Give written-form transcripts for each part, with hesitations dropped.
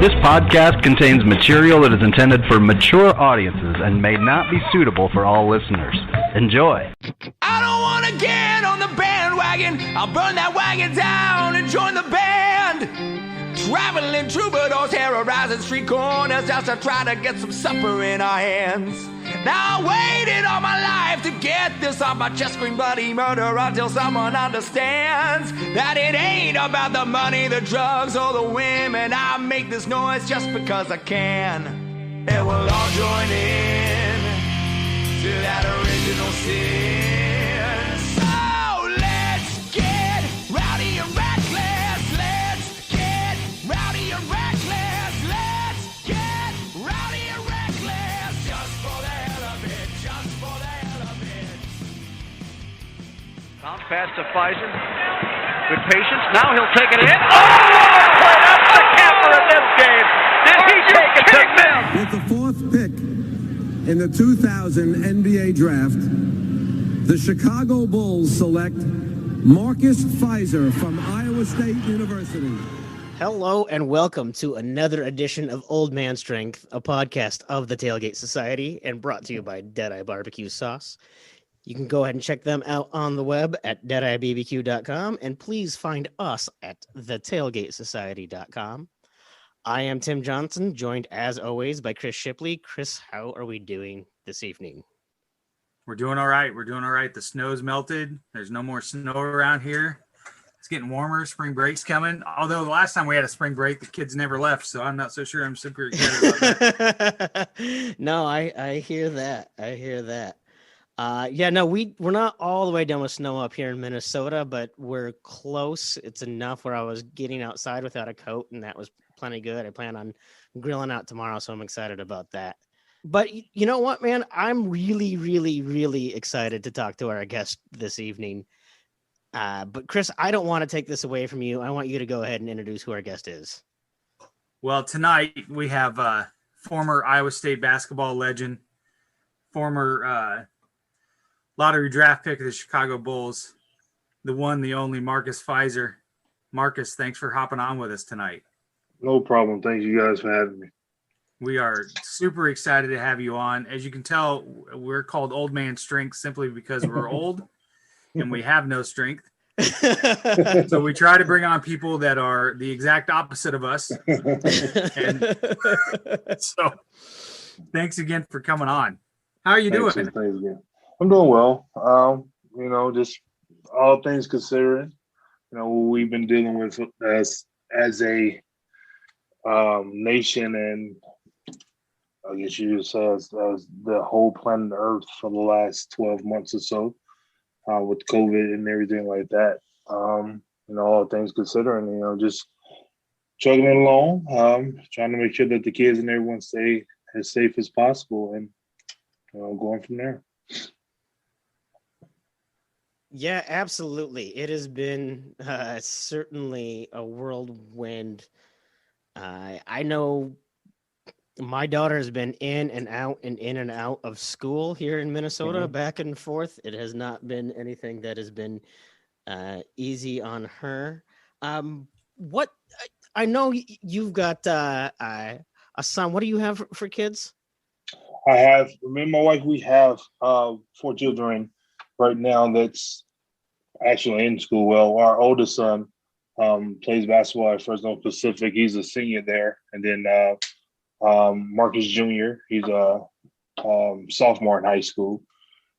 This podcast contains material that is intended for mature audiences and may not be suitable for all listeners. Enjoy. I don't want to get on the bandwagon. I'll burn that wagon down and join the band. Traveling troubadours, terrorizing street corners just to try to get some supper in our hands. Now I waited all my life to get this off my chest, scream bloody murder until someone understands that it ain't about the money, the drugs, or the women. I make this noise just because I can. And we'll all join in to that original sin. So let's get rowdy and reckless. Let's get rowdy and reckless. Let's get rowdy and reckless. Just for the hell of it. Just for the hell of it. Bounce pass to Fizer. Good patience. Now he'll take it in. Oh, what a play! That's the capper in this game. Did he take it to them? With the fourth pick in the 2000 NBA draft, the Chicago Bulls select Marcus Fizer from Iowa State University. Hello and welcome to another edition of Old Man Strength, a podcast of the Tailgate Society and brought to you by Deadeye Barbecue Sauce. You can go ahead and check them out on the web at deadeyebbq.com, and please find us at thetailgatesociety.com. I am Tim Johnson, joined as always by Chris Shipley. Chris, how are we doing this evening? We're doing all right. We're doing all right. The snow's melted. There's no more snow around here. It's getting warmer. Spring break's coming. Although the last time we had a spring break, the kids never left, so I'm not so sure I'm super excited about that. No, I hear that. I hear that. We're not all the way done with snow up here in Minnesota, but we're close. It's enough where I was getting outside without a coat, and that was plenty good. I plan on grilling out tomorrow, so I'm excited about that. But you know what, man? I'm really, really, really excited to talk to our guest this evening. But Chris, I don't want to take this away from you. I want you to go ahead and introduce who our guest is. Well, tonight we have former Iowa State basketball legend, former lottery draft pick of the Chicago Bulls, the one, the only Marcus Fizer. Marcus, thanks for hopping on with us tonight. No problem. Thank you guys for having me. We are super excited to have you on. As you can tell, we're called Old Man Strength simply because we're old and we have no strength. So we try to bring on people that are the exact opposite of us. And so thanks again for coming on. How are you doing? Thanks again. I'm doing well. Just all things considering, we've been dealing with as a nation, and I guess you would say as the whole planet Earth for the last 12 months or so, with COVID and everything like that. All things considering, just chugging along, trying to make sure that the kids and everyone stay as safe as possible, and going from there. Yeah, absolutely. It has been certainly a whirlwind. I know my daughter has been in and out of school here in Minnesota, back and forth. It has not been anything that has been easy on her. What I know you've got a son. What do you have for kids? I have, me and my wife, we have 4 children right now that's actually in school. Well, our oldest son plays basketball at Fresno Pacific. He's a senior there. And then Marcus Jr., he's a sophomore in high school.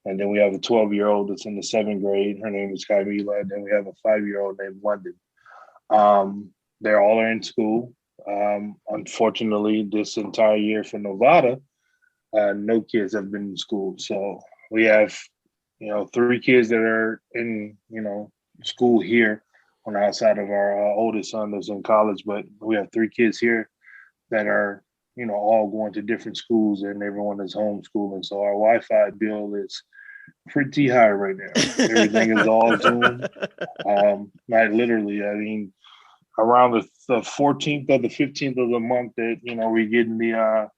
And then we have a 12-year-old that's in the 7th grade. Her name is Kymela. And then we have a 5-year-old named London. They're all in school. Unfortunately, this entire year for Nevada, no kids have been in school. So we have 3 kids that are in, school here on the outside of our oldest son that's in college. But we have 3 kids here that are, all going to different schools, and everyone is homeschooling. So our Wi-Fi bill is pretty high right now. Everything is all Zoom. Not literally. I mean, around the 14th or the 15th of the month that, we're getting the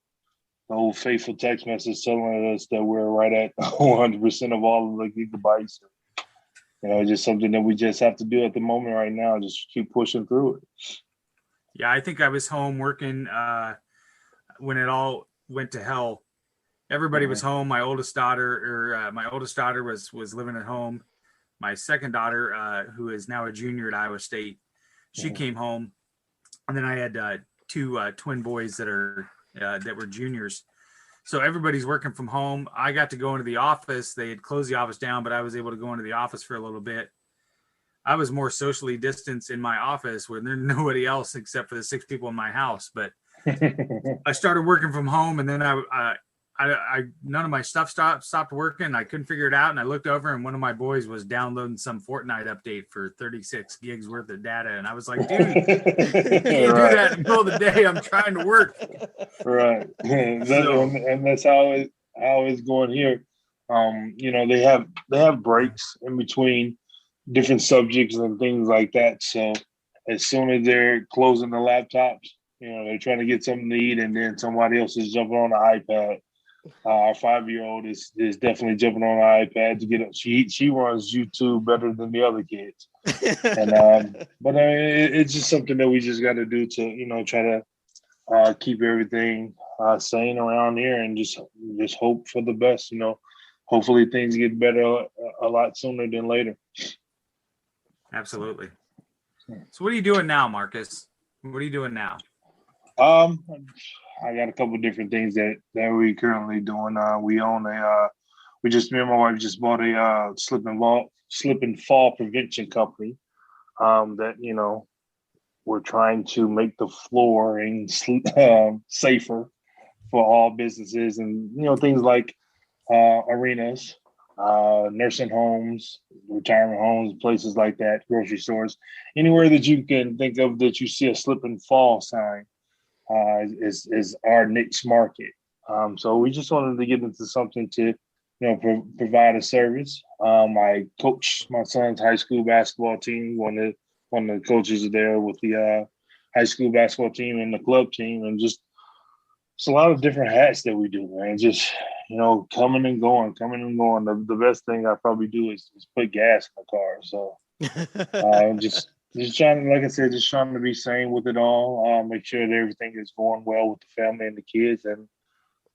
old faithful text message telling us that we're right at 100% of all of the gigabytes. It's just something that we just have to do at the moment right now. Just keep pushing through it. Yeah, I think I was home working when it all went to hell. Everybody was home. My oldest daughter was living at home. My second daughter, who is now a junior at Iowa State, she came home, and then I had two twin boys that were juniors. So everybody's working from home. I got to go into the office. They had closed the office down, but I was able to go into the office for a little bit. I was more socially distanced in my office where there's nobody else except for the 6 people in my house. But I started working from home, and then I none of my stuff stopped working. I couldn't figure it out, and I looked over, and one of my boys was downloading some Fortnite update for 36 gigs worth of data, and I was like, "Dude, you can't do that in the middle of the day. I'm trying to work." Right, and that's how it's going here. They have breaks in between different subjects and things like that. So as soon as they're closing the laptops, they're trying to get something to eat, and then somebody else is jumping on the iPad. Our 5-year-old is definitely jumping on the iPad to get up. She runs YouTube better than the other kids. And but it's just something that we just got to do to try to keep everything sane around here, and just hope for the best. Hopefully things get better a lot sooner than later. Absolutely. So what are you doing now, Marcus? What are you doing now? I got a couple of different things that we currently doing. Me and my wife just bought a slip and fall prevention company. That we're trying to make the flooring safer for all businesses, and things like arenas, nursing homes, retirement homes, places like that, grocery stores, anywhere that you can think of that you see a slip and fall sign is our niche market. So we just wanted to get into something to provide a service. I coach my son's high school basketball team. One of the coaches are there with the high school basketball team and the club team, and just it's a lot of different hats that we do, man. Just coming and going. The best thing I probably do is put gas in the car. So just trying, like I said, just trying to be sane with it all. Make sure that everything is going well with the family and the kids, and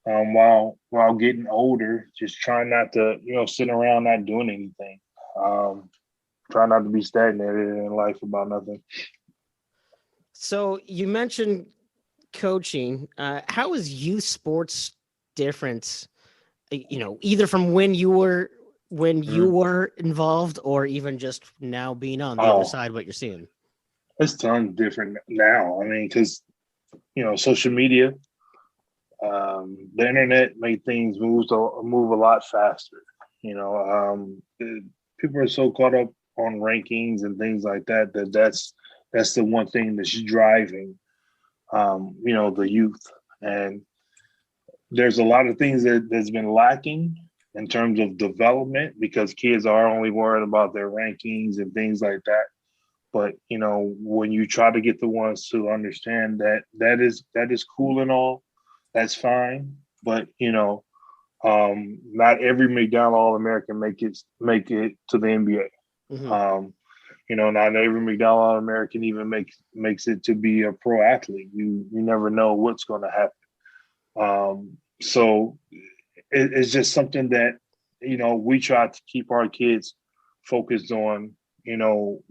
while getting older, just trying not to sit around not doing anything. Try not to be stagnated in life about nothing. So you mentioned coaching. How is youth sports different? Either from when you were involved, or even just now being on the other side, what you're seeing? It's tons different now. I mean, because social media, the internet made things move a lot faster. People are so caught up on rankings and things like that that's the one thing that's driving the youth. And there's a lot of things that's been lacking in terms of development, because kids are only worried about their rankings and things like that. But when you try to get the ones to understand that is cool and all, that's fine. But not every McDonald's All-American make it to the NBA. Mm-hmm. Not every McDonald's All-American even makes it to be a pro athlete. You never know what's going to happen. So it's just something that we try to keep our kids focused on.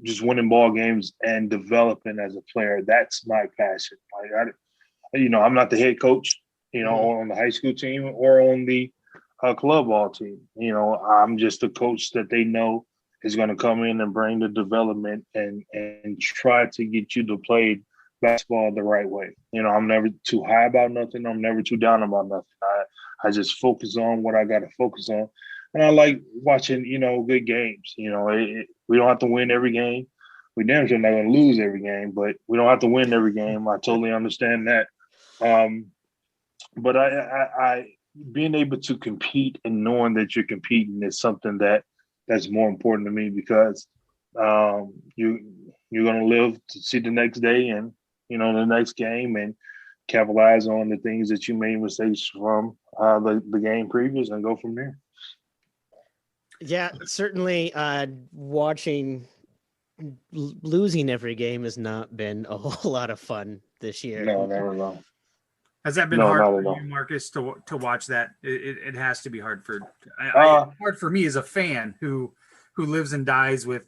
Just winning ball games and developing as a player. That's my passion. I'm not the head coach, on the high school team or on the club ball team. I'm just a coach that they know is going to come in and bring the development and try to get you to play basketball the right way. I'm never too high about nothing. I'm never too down about nothing. I just focus on what I got to focus on. And I like watching, good games. We don't have to win every game. We damn sure not going to lose every game, but we don't have to win every game. I totally understand that. But I being able to compete and knowing that you're competing is something that's more important to me, because you're going to live to see the next day and, the next game, and capitalize on the things that you made mistakes from the game previous and go from there. Yeah, certainly watching losing every game has not been a whole lot of fun. this year. No, never know. Has that been No, hard not for at all. you, Marcus, to watch that? It has to be hard for hard for me as a fan who lives and dies with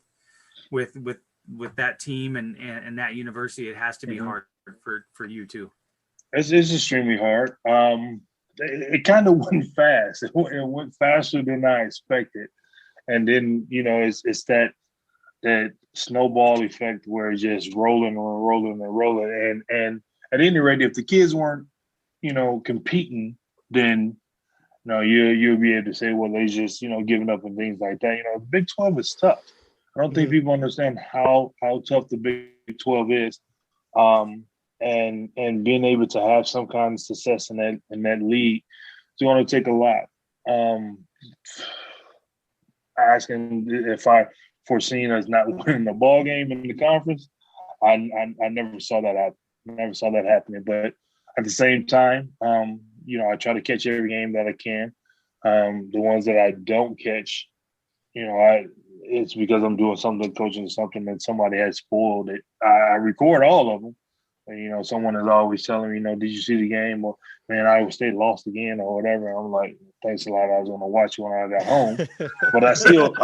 that team and that university. It has to be hard for you too. It's extremely hard. It kind of went fast. It went faster than I expected, and then it's that snowball effect where it's just rolling and rolling and rolling. And at any rate, if the kids weren't competing, then you'll be able to say, well, they just giving up and things like that. The Big 12 is tough. I don't think people understand how tough the Big 12 is. And being able to have some kind of success in that league, it's going to take a lot. Asking if I foreseen us not winning the ball game in the conference, I never saw that happen. Never saw that happening. But at the same time, I try to catch every game that I can. The ones that I don't catch, it's because I'm doing something, coaching something that somebody has spoiled it. I record all of them. And, someone is always telling me, did you see the game? Or, man, Iowa State lost again or whatever. I'm like, thanks a lot. I was going to watch when I got home. But I still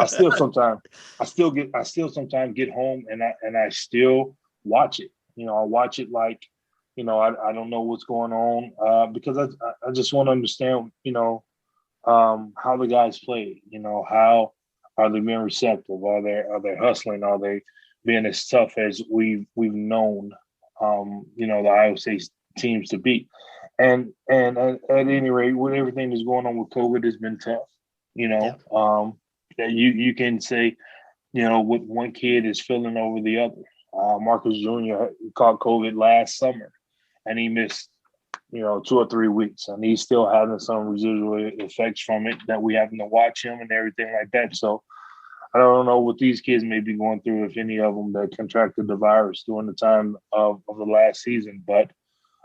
sometimes get home and I still watch it. I watch it like, I don't know what's going on because I just want to understand, how the guys play. How are they being receptive? Are they hustling? Are they being as tough as we've known? The Iowa State teams to beat. And at any rate, with everything that's going on with COVID, it's been tough. That you can say, what one kid is filling over the other. Marcus Jr. caught COVID last summer, and he missed, 2 or 3 weeks, and he's still having some residual effects from it that we having to watch him and everything like that. So I don't know what these kids may be going through, if any of them that contracted the virus during the time of the last season. But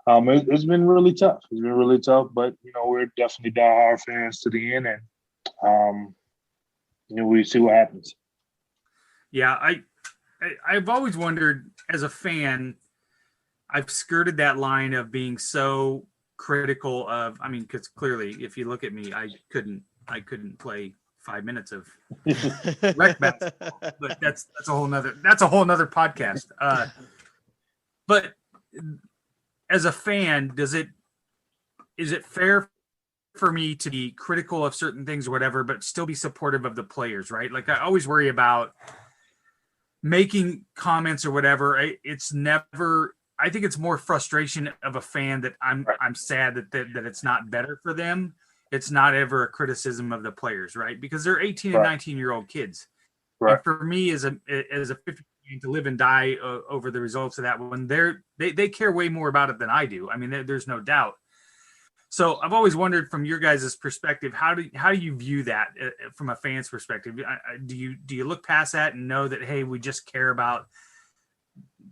it's been really tough. It's been really tough, but, we're definitely diehard fans to the end, and, we see what happens. Yeah, I've always wondered as a fan, I've skirted that line of being so critical of, because clearly if you look at me, I couldn't play 5 minutes of rec basketball, but that's a whole nother podcast. But as a fan, is it fair for me to be critical of certain things or whatever, but still be supportive of the players, right? Like I always worry about making comments or whatever. It's never, I think it's more frustration of a fan that I'm sad that it's not better for them. It's not ever a criticism of the players, right? Because they're 18 and 19-year-old kids. Right. And for me as a 50 to live and die over the results of that one, they care way more about it than I do. There's no doubt. So I've always wondered from your guys' perspective, how do you view that from a fan's perspective? Do you look past that and know that, hey, we just care about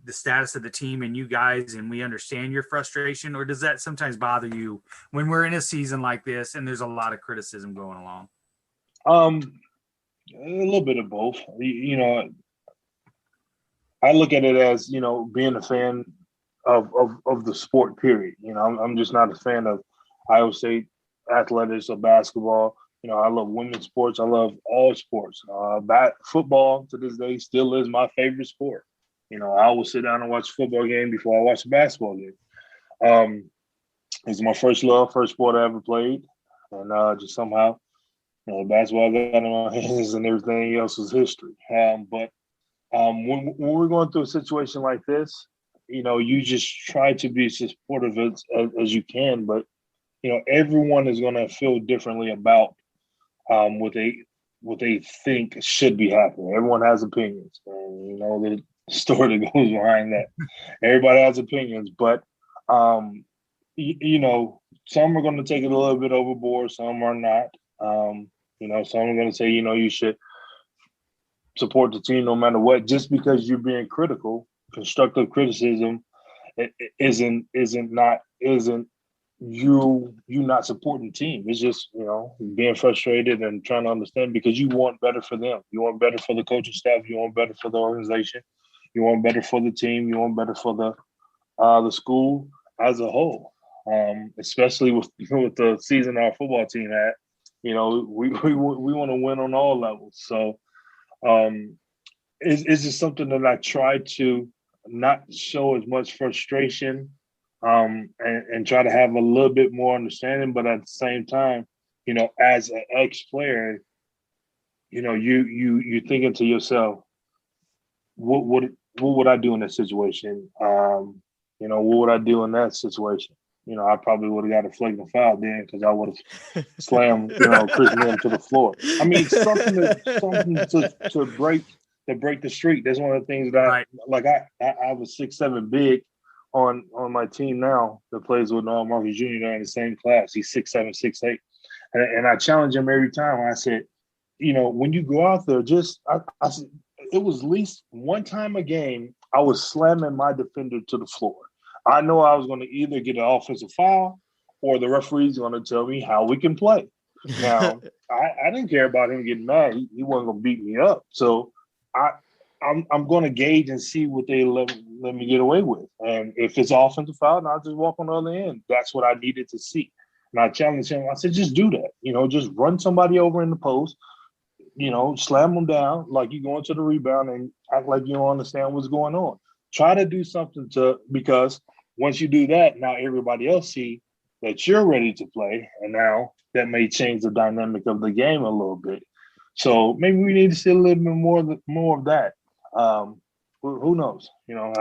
the status of the team and you guys, and we understand your frustration? Or does that sometimes bother you when we're in a season like this and there's a lot of criticism going along? A little bit of both. I look at it as, being a fan of the sport, period. I'm just not a fan of Iowa State athletics or basketball. I love women's sports. I love all sports. Football to this day still is my favorite sport. I will sit down and watch a football game before I watch a basketball game. It's my first love, first sport I ever played. And just somehow, basketball got in my hands and everything else was history. But when we're going through a situation like this, you just try to be as supportive as you can. But, everyone is going to feel differently about what they think should be happening. Everyone has opinions. And, the story that goes behind that. Everybody has opinions, but some are going to take it a little bit overboard. Some are not. Some are going to say, you should support the team no matter what. Just because you're being critical, constructive criticism isn't you not supporting the team. It's just, being frustrated and trying to understand because you want better for them. You want better for the coaching staff. You want better for the organization. You want better for the team. You want better for the school as a whole, especially with the season our football team had. You know, we want to win on all levels. So it's just something that I try to not show as much frustration, and try to have a little bit more understanding. But at the same time, you know, as an ex-player, you know, you thinking to yourself, what would I do in that situation? You know, what would I do in that situation? You know, I probably would have got a flagrant foul then because I would have slammed, you know, Chris Mims to the floor. I mean, something to break the streak. That's one of the things that I was 6'7" big on my team now that plays with Marcus Jr. They're in the same class. He's 6'7", 6'8", and I challenge him every time. I said, you know, when you go out there, I said, it was at least one time a game I was slamming my defender to the floor. I know I was going to either get an offensive foul or the referee's going to tell me how we can play. Now, I didn't care about him getting mad. He wasn't going to beat me up. So I'm going to gauge and see what they let me get away with. And if it's offensive foul, then I'll just walk on the other end. That's what I needed to see. And I challenged him. I said, just do that. You know, just run somebody over in the post. You know, slam them down like you're going to the rebound and act like you don't understand what's going on. Try to do something because once you do that, now everybody else see that you're ready to play, and now that may change the dynamic of the game a little bit. So maybe we need to see a little bit more of that. Who knows? You know,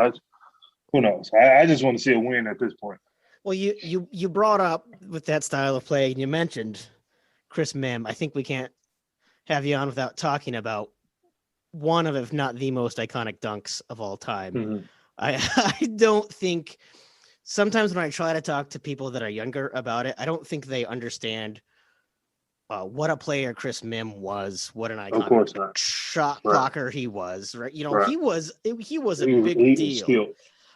who knows? I just want to see a win at this point. Well, you brought up with that style of play, and you mentioned Chris Mims. I think we can't have you on without talking about one of, if not the most iconic dunks of all time. Mm-hmm. I don't think sometimes when I try to talk to people that are younger about it, I don't think they understand what a player Chris Mims was, what an iconic shot blocker he was, right? You know, he was a big deal,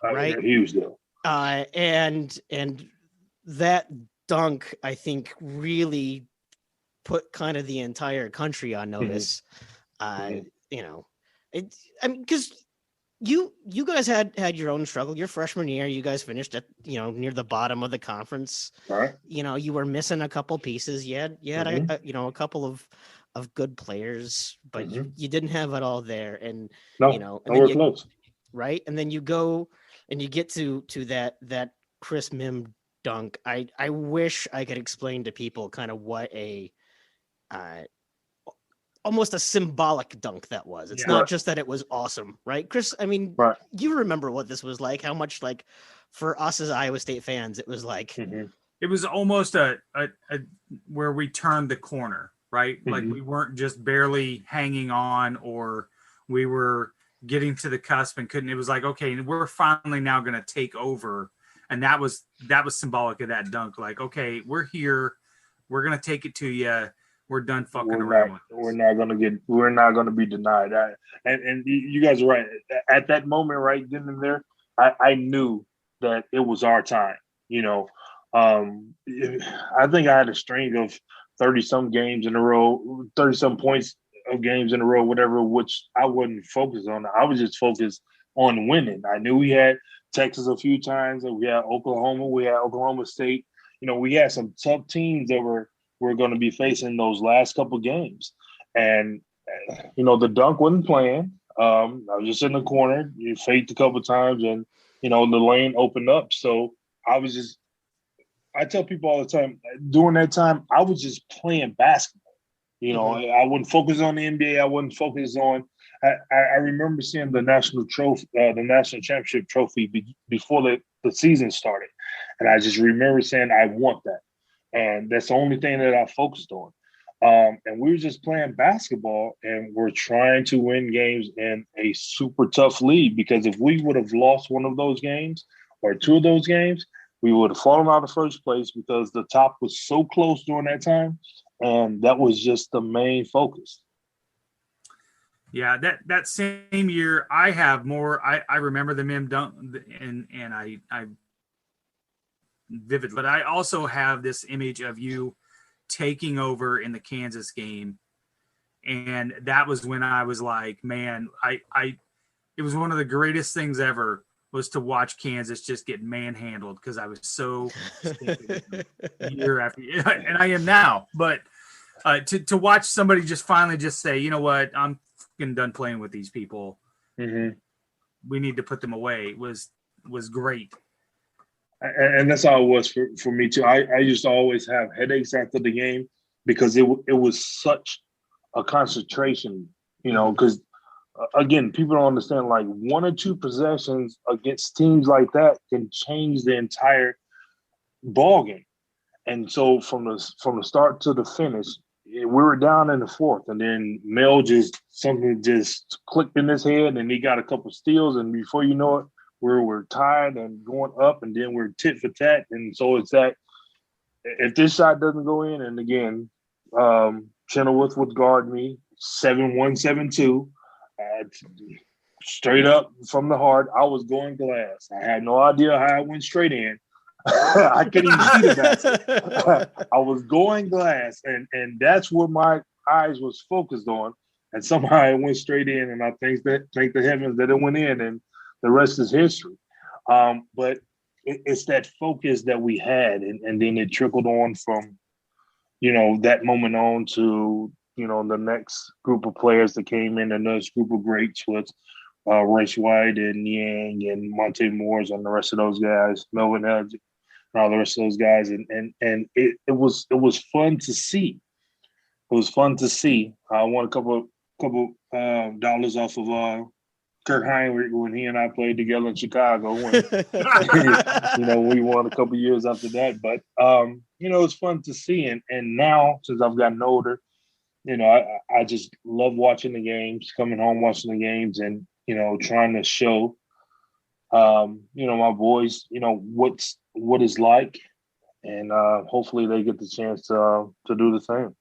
right? Huge deal. And that dunk, I think, really put kind of the entire country on notice. You know, because you guys had your own struggle. Your freshman year, you guys finished at, you know, near the bottom of the conference. Right. You know, you were missing a couple pieces. You had a couple of good players, but you didn't have it all there. And you know, and then close. Right. And then you go and you get to that Chris Mims dunk. I wish I could explain to people kind of what almost a symbolic dunk that was. It's not just that it was awesome, right, Chris? I mean, you remember what this was like, how much, like, for us as Iowa State fans, it was like it was almost a where we turned the corner, right? Like we weren't just barely hanging on, or we were getting to the cusp and couldn't. It was like, okay, we're finally now going to take over, and that was symbolic of that dunk. Like, okay, we're here, we're going to take it to you. We're done fucking around. We're not going to be denied. And you guys are right. At that moment, right then and there, I knew that it was our time. You know, I think I had a string of 30-some games in a row, 30-some points of games in a row, whatever, which I wasn't focused on. I was just focused on winning. I knew we had Texas a few times, and we had Oklahoma, we had Oklahoma State. You know, we had some tough teams that we're going to be facing those last couple games. And, you know, the dunk wasn't playing. I was just in the corner. You faked a couple times, and, you know, the lane opened up. So I tell people all the time, during that time, I was just playing basketball. You know, I wouldn't focus on the NBA. I wouldn't focus on I remember seeing the national trophy, the national championship trophy before the season started. And I just remember saying, I want that. And that's the only thing that I focused on. And we were just playing basketball, and we're trying to win games in a super tough league, because if we would have lost one of those games or two of those games, we would have fallen out of first place, because the top was so close during that time. And that was just the main focus. Yeah, that same year, I have more. I remember the Mims dunk, and I vivid, but I also have this image of you taking over in the Kansas game, and that was when I was like, man, it was one of the greatest things ever was to watch Kansas just get manhandled because I was so year after year, and I am now. But to watch somebody just finally just say, you know what, I'm fucking done playing with these people. Mm-hmm. We need to put them away was great. And that's how it was for me too. I used to always have headaches after the game because it was such a concentration, because again, people don't understand, like 1 or 2 possessions against teams like that can change the entire ball game. And so from the start to the finish, we were down in the 4th, and then Mel something just clicked in his head, and he got a couple steals, and before you know it, we're tied and going up, and then we're tit for tat. And so it's that if this shot doesn't go in, and again, Chenoweth would guard me 7-1, 7-2, straight up from the heart. I was going glass. I had no idea how I went straight in. I couldn't even see the basket. I was going glass, and that's where my eyes was focused on. And somehow it went straight in, and I thank the heavens that it went in, and the rest is history. But it's that focus that we had, and then it trickled on from, that moment on to, the next group of players that came in, the next group of greats with Royce White and Yang and Monte Moores and the rest of those guys, Melvin Edge, and all the rest of those guys. And it was fun to see. It was fun to see. I won a couple dollars off of Kirk Heinrich when he and I played together in Chicago. We won a couple years after that. But, it's fun to see. And now, since I've gotten older, I just love watching the games, coming home, watching the games, and, trying to show, my boys, what it's like. And hopefully they get the chance to do the same.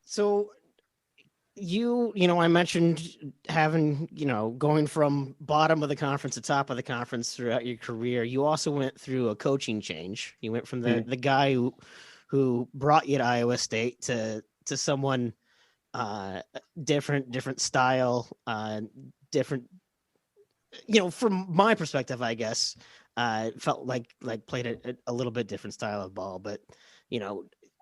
So I mentioned having, going from bottom of the conference to top of the conference throughout your career. You also went through a coaching change. You went from the guy who brought you to Iowa State to someone different style, different, from my perspective, I guess, felt like played a little bit different style of ball. But,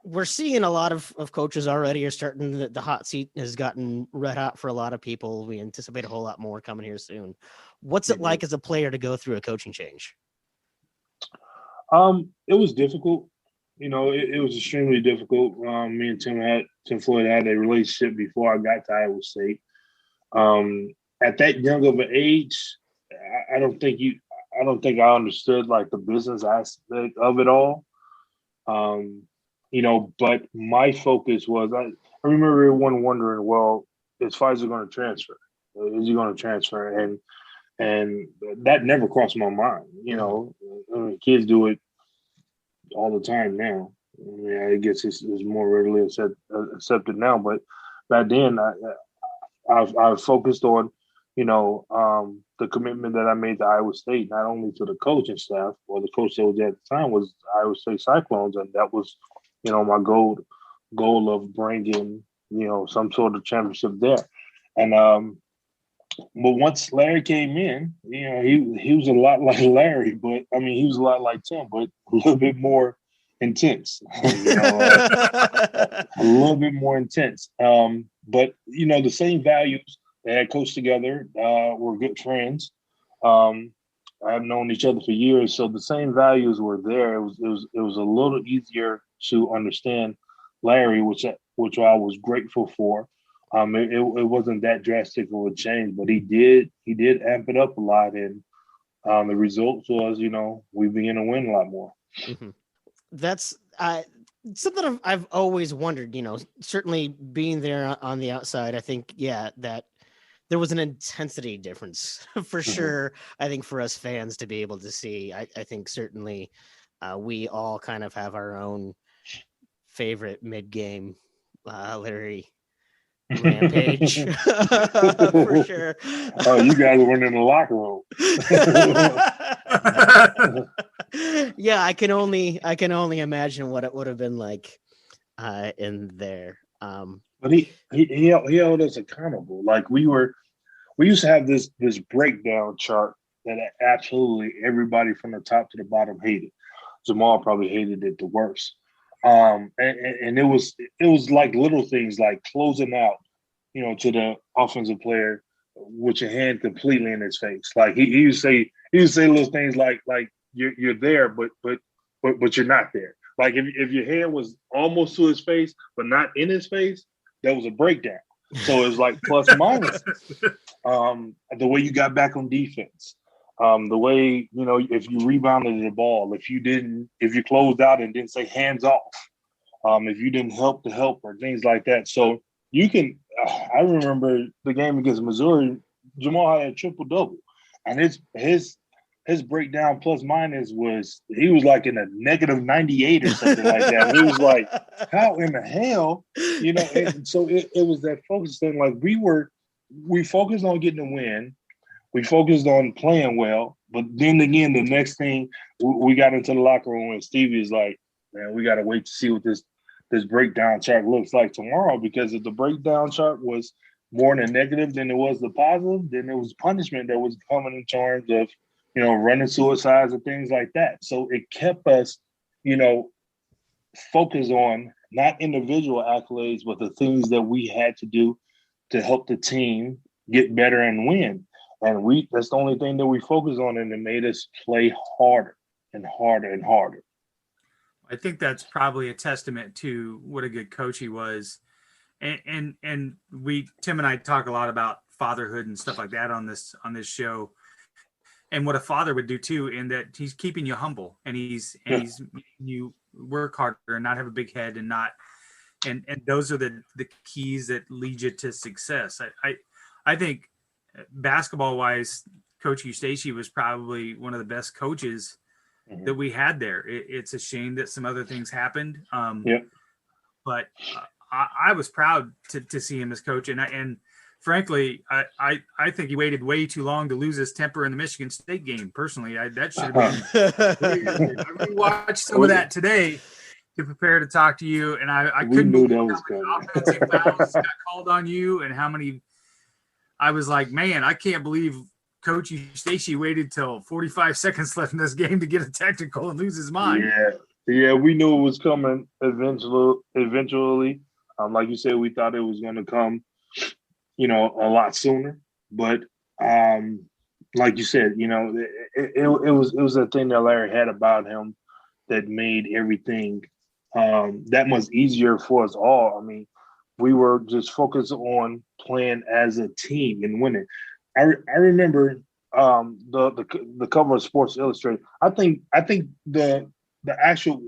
we're seeing a lot of coaches already are starting. The hot seat has gotten red hot for a lot of people. We anticipate a whole lot more coming here soon. What's it like as a player to go through a coaching change? It was difficult. It was extremely difficult. Me and Tim Floyd had a relationship before I got to Iowa State. At that young of an age, I don't think I understood like the business aspect of it all. But my focus was, I remember everyone wondering, well, is Fizer going to transfer? Is he going to transfer? And that never crossed my mind. Kids do it all the time now. I guess it's more readily accepted now. But back then, I focused on, the commitment that I made to Iowa State, not only to the coaching staff or the coach that was at the time was Iowa State Cyclones, and that was, my goal of bringing, some sort of championship there. And but once Larry came in, he was a lot like Larry, but he was a lot like Tim, but a little bit more intense. A little bit more intense. But the same values. They had coached together. Were good friends. I've known each other for years, so the same values were there. It was a little easier to understand Larry, which I was grateful for. It wasn't that drastic of a change, but he did amp it up a lot, and the result was, we began to win a lot more. Mm-hmm. That's something I've always wondered. Certainly being there on the outside, I think, that there was an intensity difference for sure. I think for us fans to be able to see, I think certainly we all kind of have our own favorite mid-game Larry rampage for sure. Oh, you guys were in the locker room. Yeah, I can only imagine what it would have been like in there. But he held us accountable. Like we used to have this breakdown chart that absolutely everybody from the top to the bottom hated. Jamal probably hated it the worst. And it was like little things like closing out, to the offensive player with your hand completely in his face. Like he would say little things like you're there, but you're not there. Like if your hand was almost to his face but not in his face, that was a breakdown. So it was like plus minus. The way you got back on defense, the way if you rebounded the ball, if you closed out and didn't say hands off, if you didn't help the helper, things like that. So you can. I remember the game against Missouri. Jamal had a triple double, and his breakdown plus minus he was like in a negative 98 or something like that. It was like, how in the hell, And so it was that focus thing. Like we focused on getting a win, we focused on playing well, but then again, the next thing we got into the locker room and Stevie is like, man, we got to wait to see what this breakdown chart looks like tomorrow, because if the breakdown chart was more in the negative than it was the positive, then there was punishment that was coming in terms of running suicides and things like that. So it kept us, focused on not individual accolades, but the things that we had to do to help the team get better and win. And that's the only thing that we focused on, and it made us play harder and harder and harder. I think that's probably a testament to what a good coach he was. And Tim and I talk a lot about fatherhood and stuff like that on this show. And what a father would do too, in that he's keeping you humble, and he's making you work harder and not have a big head, and those are the keys that lead you to success. I think basketball wise, Coach Eustace was probably one of the best coaches that we had there. It's a shame that some other things happened. But I was proud to see him as coach, and frankly, I think he waited way too long to lose his temper in the Michigan State game. Personally, that should have been. I rewatched some of that today to prepare to talk to you, and I couldn't believe how many offensive fouls got called on you, and how many. I was like, man, I can't believe Coach Eustace waited till 45 seconds left in this game to get a technical and lose his mind. Yeah, we knew it was coming eventually. Like you said, we thought it was going to come, a lot sooner. But like you said, it was a thing that Larry had about him that made everything that much easier for us all. I mean, we were just focused on playing as a team and winning. I remember the cover of Sports Illustrated. I think the actual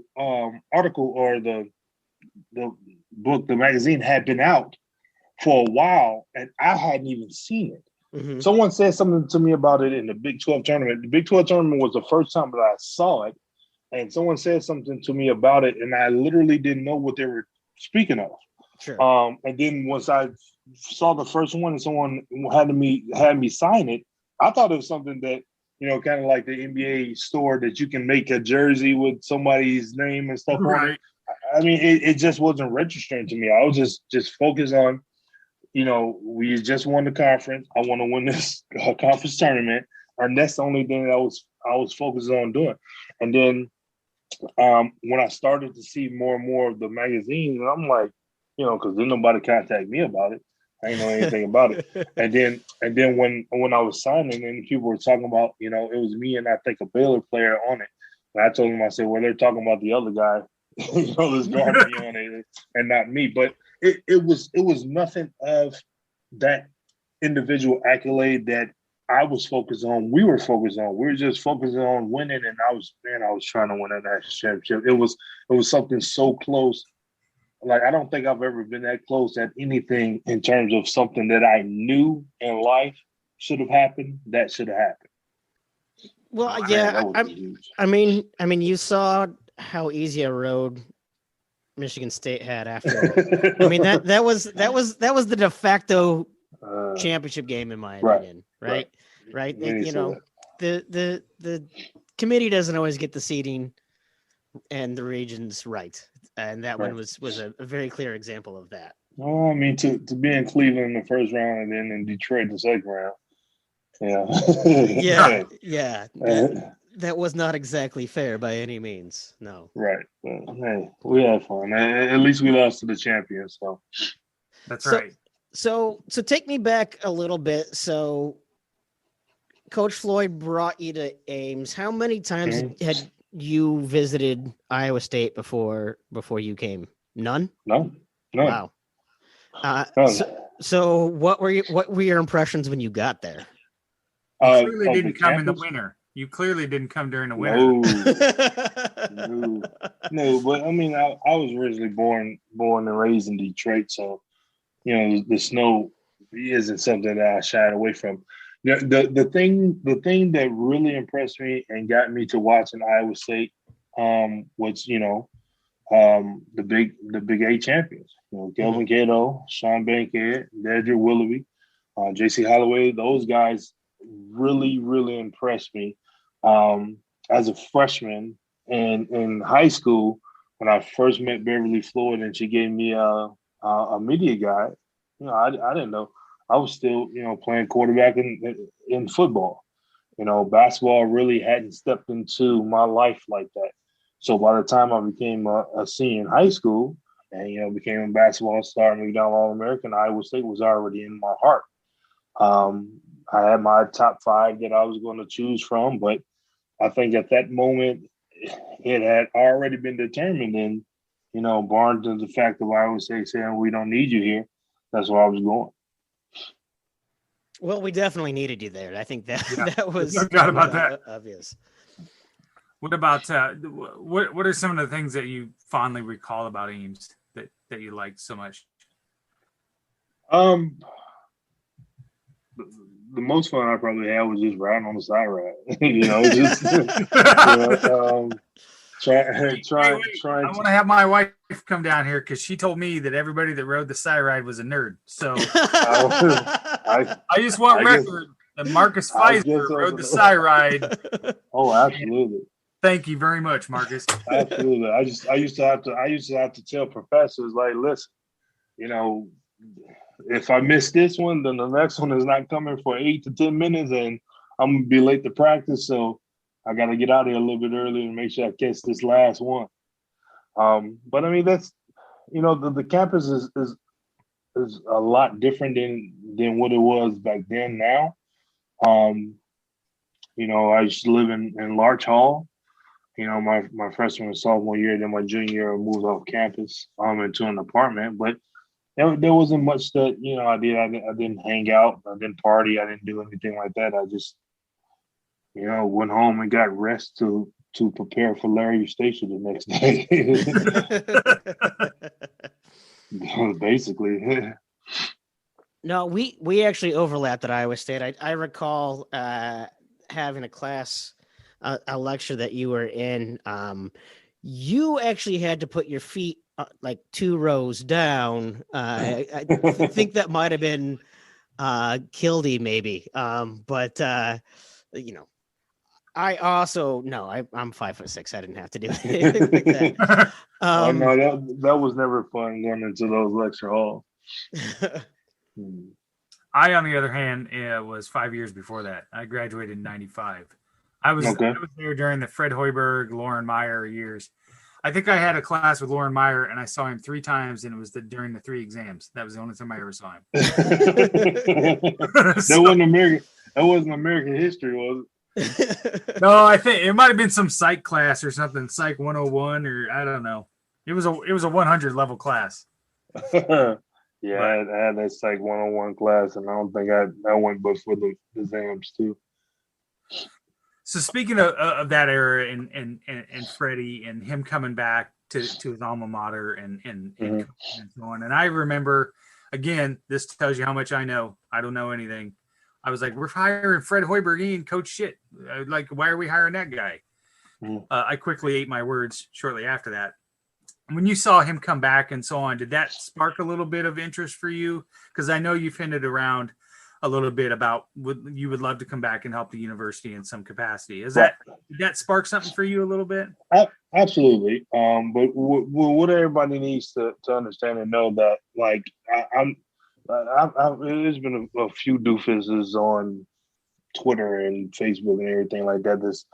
article or the book, the magazine, had been out for a while, and I hadn't even seen it. Mm-hmm. Someone said something to me about it in the Big 12 tournament. The Big 12 tournament was the first time that I saw it, and someone said something to me about it, and I literally didn't know what they were speaking of. Sure. And then once I saw the first one and someone had me sign it, I thought it was something that, kind of like the NBA store that you can make a jersey with somebody's name and stuff on it. I mean, it just wasn't registering to me. I was just focused on, we just won the conference. I want to win this conference tournament, and that's the only thing that I was focused on doing. And then when I started to see more and more of the magazines, and I'm like, because then nobody contact me about it. I didn't know anything about it. And then when I was signing, and people were talking about, it was me and I think a Baylor player on it. And I told them, I said, well, they're talking about the other guy, that's going to be on it, and not me. But it was nothing of that individual accolade that I was focused on. We were focused on. We were just focused on winning, and I was trying to win a national championship. It was something so close. Like, I don't think I've ever been that close at anything in terms of something that I knew in life should have happened. That should have happened. Well, I mean, you saw how easy a road Michigan State had after. I mean, that was the de facto championship game, in my opinion. Right. And, the committee doesn't always get the seeding and the regions right. And that one was a very clear example of that. Well, I mean, to be in Cleveland in the first round and then in Detroit the second round, Yeah. Yeah. That was not exactly fair by any means. No. Right. Well, hey, we had fun. At least we lost to the champions. So That's right. So take me back a little bit. So Coach Floyd brought you to Ames. How many times had you visited Iowa State before you came? None? No. Wow. So what were your impressions when you got there? You clearly didn't come in the winter. You clearly didn't come during the winter. No. But I mean, I was originally born and raised in Detroit, so you know the snow isn't something that I shied away from. The thing that really impressed me and got me to watching Iowa State was the Big 8 champions. Kelvin Cato, Sean Bankhead, Dedrick Willoughby, J.C. Holloway. Those guys really, really impressed me. As a freshman in high school, when I first met Beverly Floyd and she gave me a media guide, I didn't know. I was still, playing quarterback in football. Basketball really hadn't stepped into my life like that. So by the time I became a senior in high school and, became a basketball star, McDonald's All-American, Iowa State was already in my heart. I had my top 5 that I was going to choose from, but I think at that moment it had already been determined. And, barring the fact of Iowa State saying we don't need you here, that's where I was going. Well, we definitely needed you there. I think that was no doubt about that. Obvious. What about what are some of the things that you fondly recall about Ames that you liked so much? The most fun I probably had was just riding on the side ride. Trying. I want to have my wife come down here because she told me that everybody that rode the side ride was a nerd. So I just want record that Marcus Fizer rode the side ride. Oh, absolutely. Thank you very much, Marcus. Absolutely. I used to have to tell professors, like, listen, if I miss this one, then the next one is not coming for 8 to 10 minutes, and I'm gonna be late to practice. So I got to get out of here a little bit early and make sure I catch this last one. But I mean, that's the campus is a lot different than what it was back then. Now, I used to live in Larch Hall. My freshman and sophomore year, then my junior year, I moved off campus into an apartment. But there wasn't much that I did. I didn't hang out. I didn't party. I didn't do anything like that. I just went home and got rest to prepare for Larry Station the next day. Basically. No, we actually overlapped at Iowa State. I recall having a class, a lecture that you were in. You actually had to put your feet like 2 rows down. I think that might have been Kildy maybe. But I also I'm 5'6". I didn't have to do anything like that. No, that was never fun going into those lecture halls. I, on the other hand, was 5 years before that. I graduated in '95. I was there during the Fred Hoiberg, Lauren Meyer years. I think I had a class with Lauren Meyer, and I saw him 3 times, and it was during the 3 exams. That was the only time I ever saw him. That wasn't American history, was it? No, I think it might have been some psych class or something, Psych 101, or I don't know. It was a 100 level class. Yeah, I had that Psych 101 class, and I don't think I went but for the exams too. So speaking of that era and Freddie and him coming back to his alma mater and so on, and I remember, again, this tells you how much I know. I don't know anything. I was like, we're hiring Fred Hoiberg and coach shit. Like, why are we hiring that guy? I quickly ate my words shortly after that. When you saw him come back and so on, did that spark a little bit of interest for you? Because I know you've hinted around a little bit about you would love to come back and help the university in some capacity. Did that spark something for you a little bit? Absolutely. But what everybody needs to understand and know that, like, there's been a few doofuses on Twitter and Facebook and everything like that. There's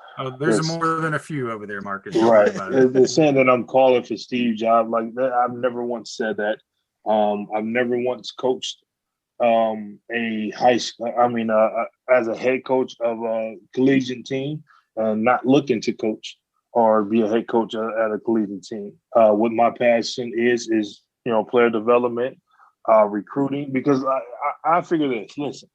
more than a few over there, Marcus. Right. They're saying that I'm calling for Steve Jobs. Like that, I've never once said that. I've never once coached a high school. As a head coach of a collegiate team, and not looking to coach or be a head coach at a collegiate team. What my passion is player development, recruiting. Because I figure this. Listen,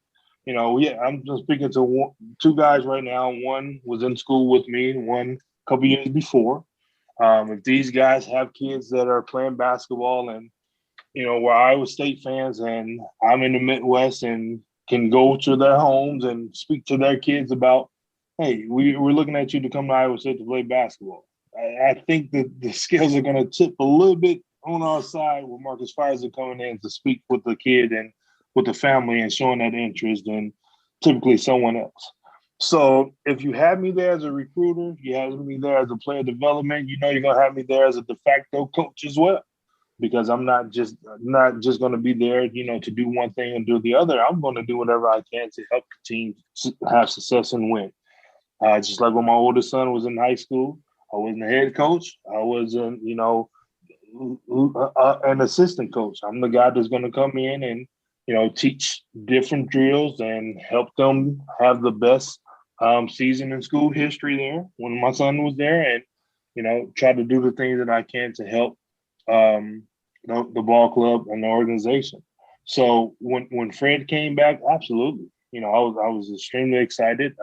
I'm just speaking to two guys right now. One was in school with me, one a couple years before. If these guys have kids that are playing basketball and we're Iowa State fans, and I'm in the Midwest and can go to their homes and speak to their kids about, hey, we're looking at you to come to Iowa State to play basketball. I think that the scales are going to tip a little bit on our side with Marcus Fizer coming in to speak with the kid and with the family and showing that interest than typically someone else. So if you have me there as a recruiter, you have me there as a player development, you're going to have me there as a de facto coach as well. Because I'm not just going to be there, to do one thing and do the other. I'm going to do whatever I can to help the team have success and win. Just like when my oldest son was in high school, I wasn't a head coach. I was an assistant coach. I'm the guy that's going to come in and, teach different drills and help them have the best season in school history there when my son was there, and, try to do the things that I can to help the ball club and the organization. So when Fred came back, absolutely, I was extremely excited.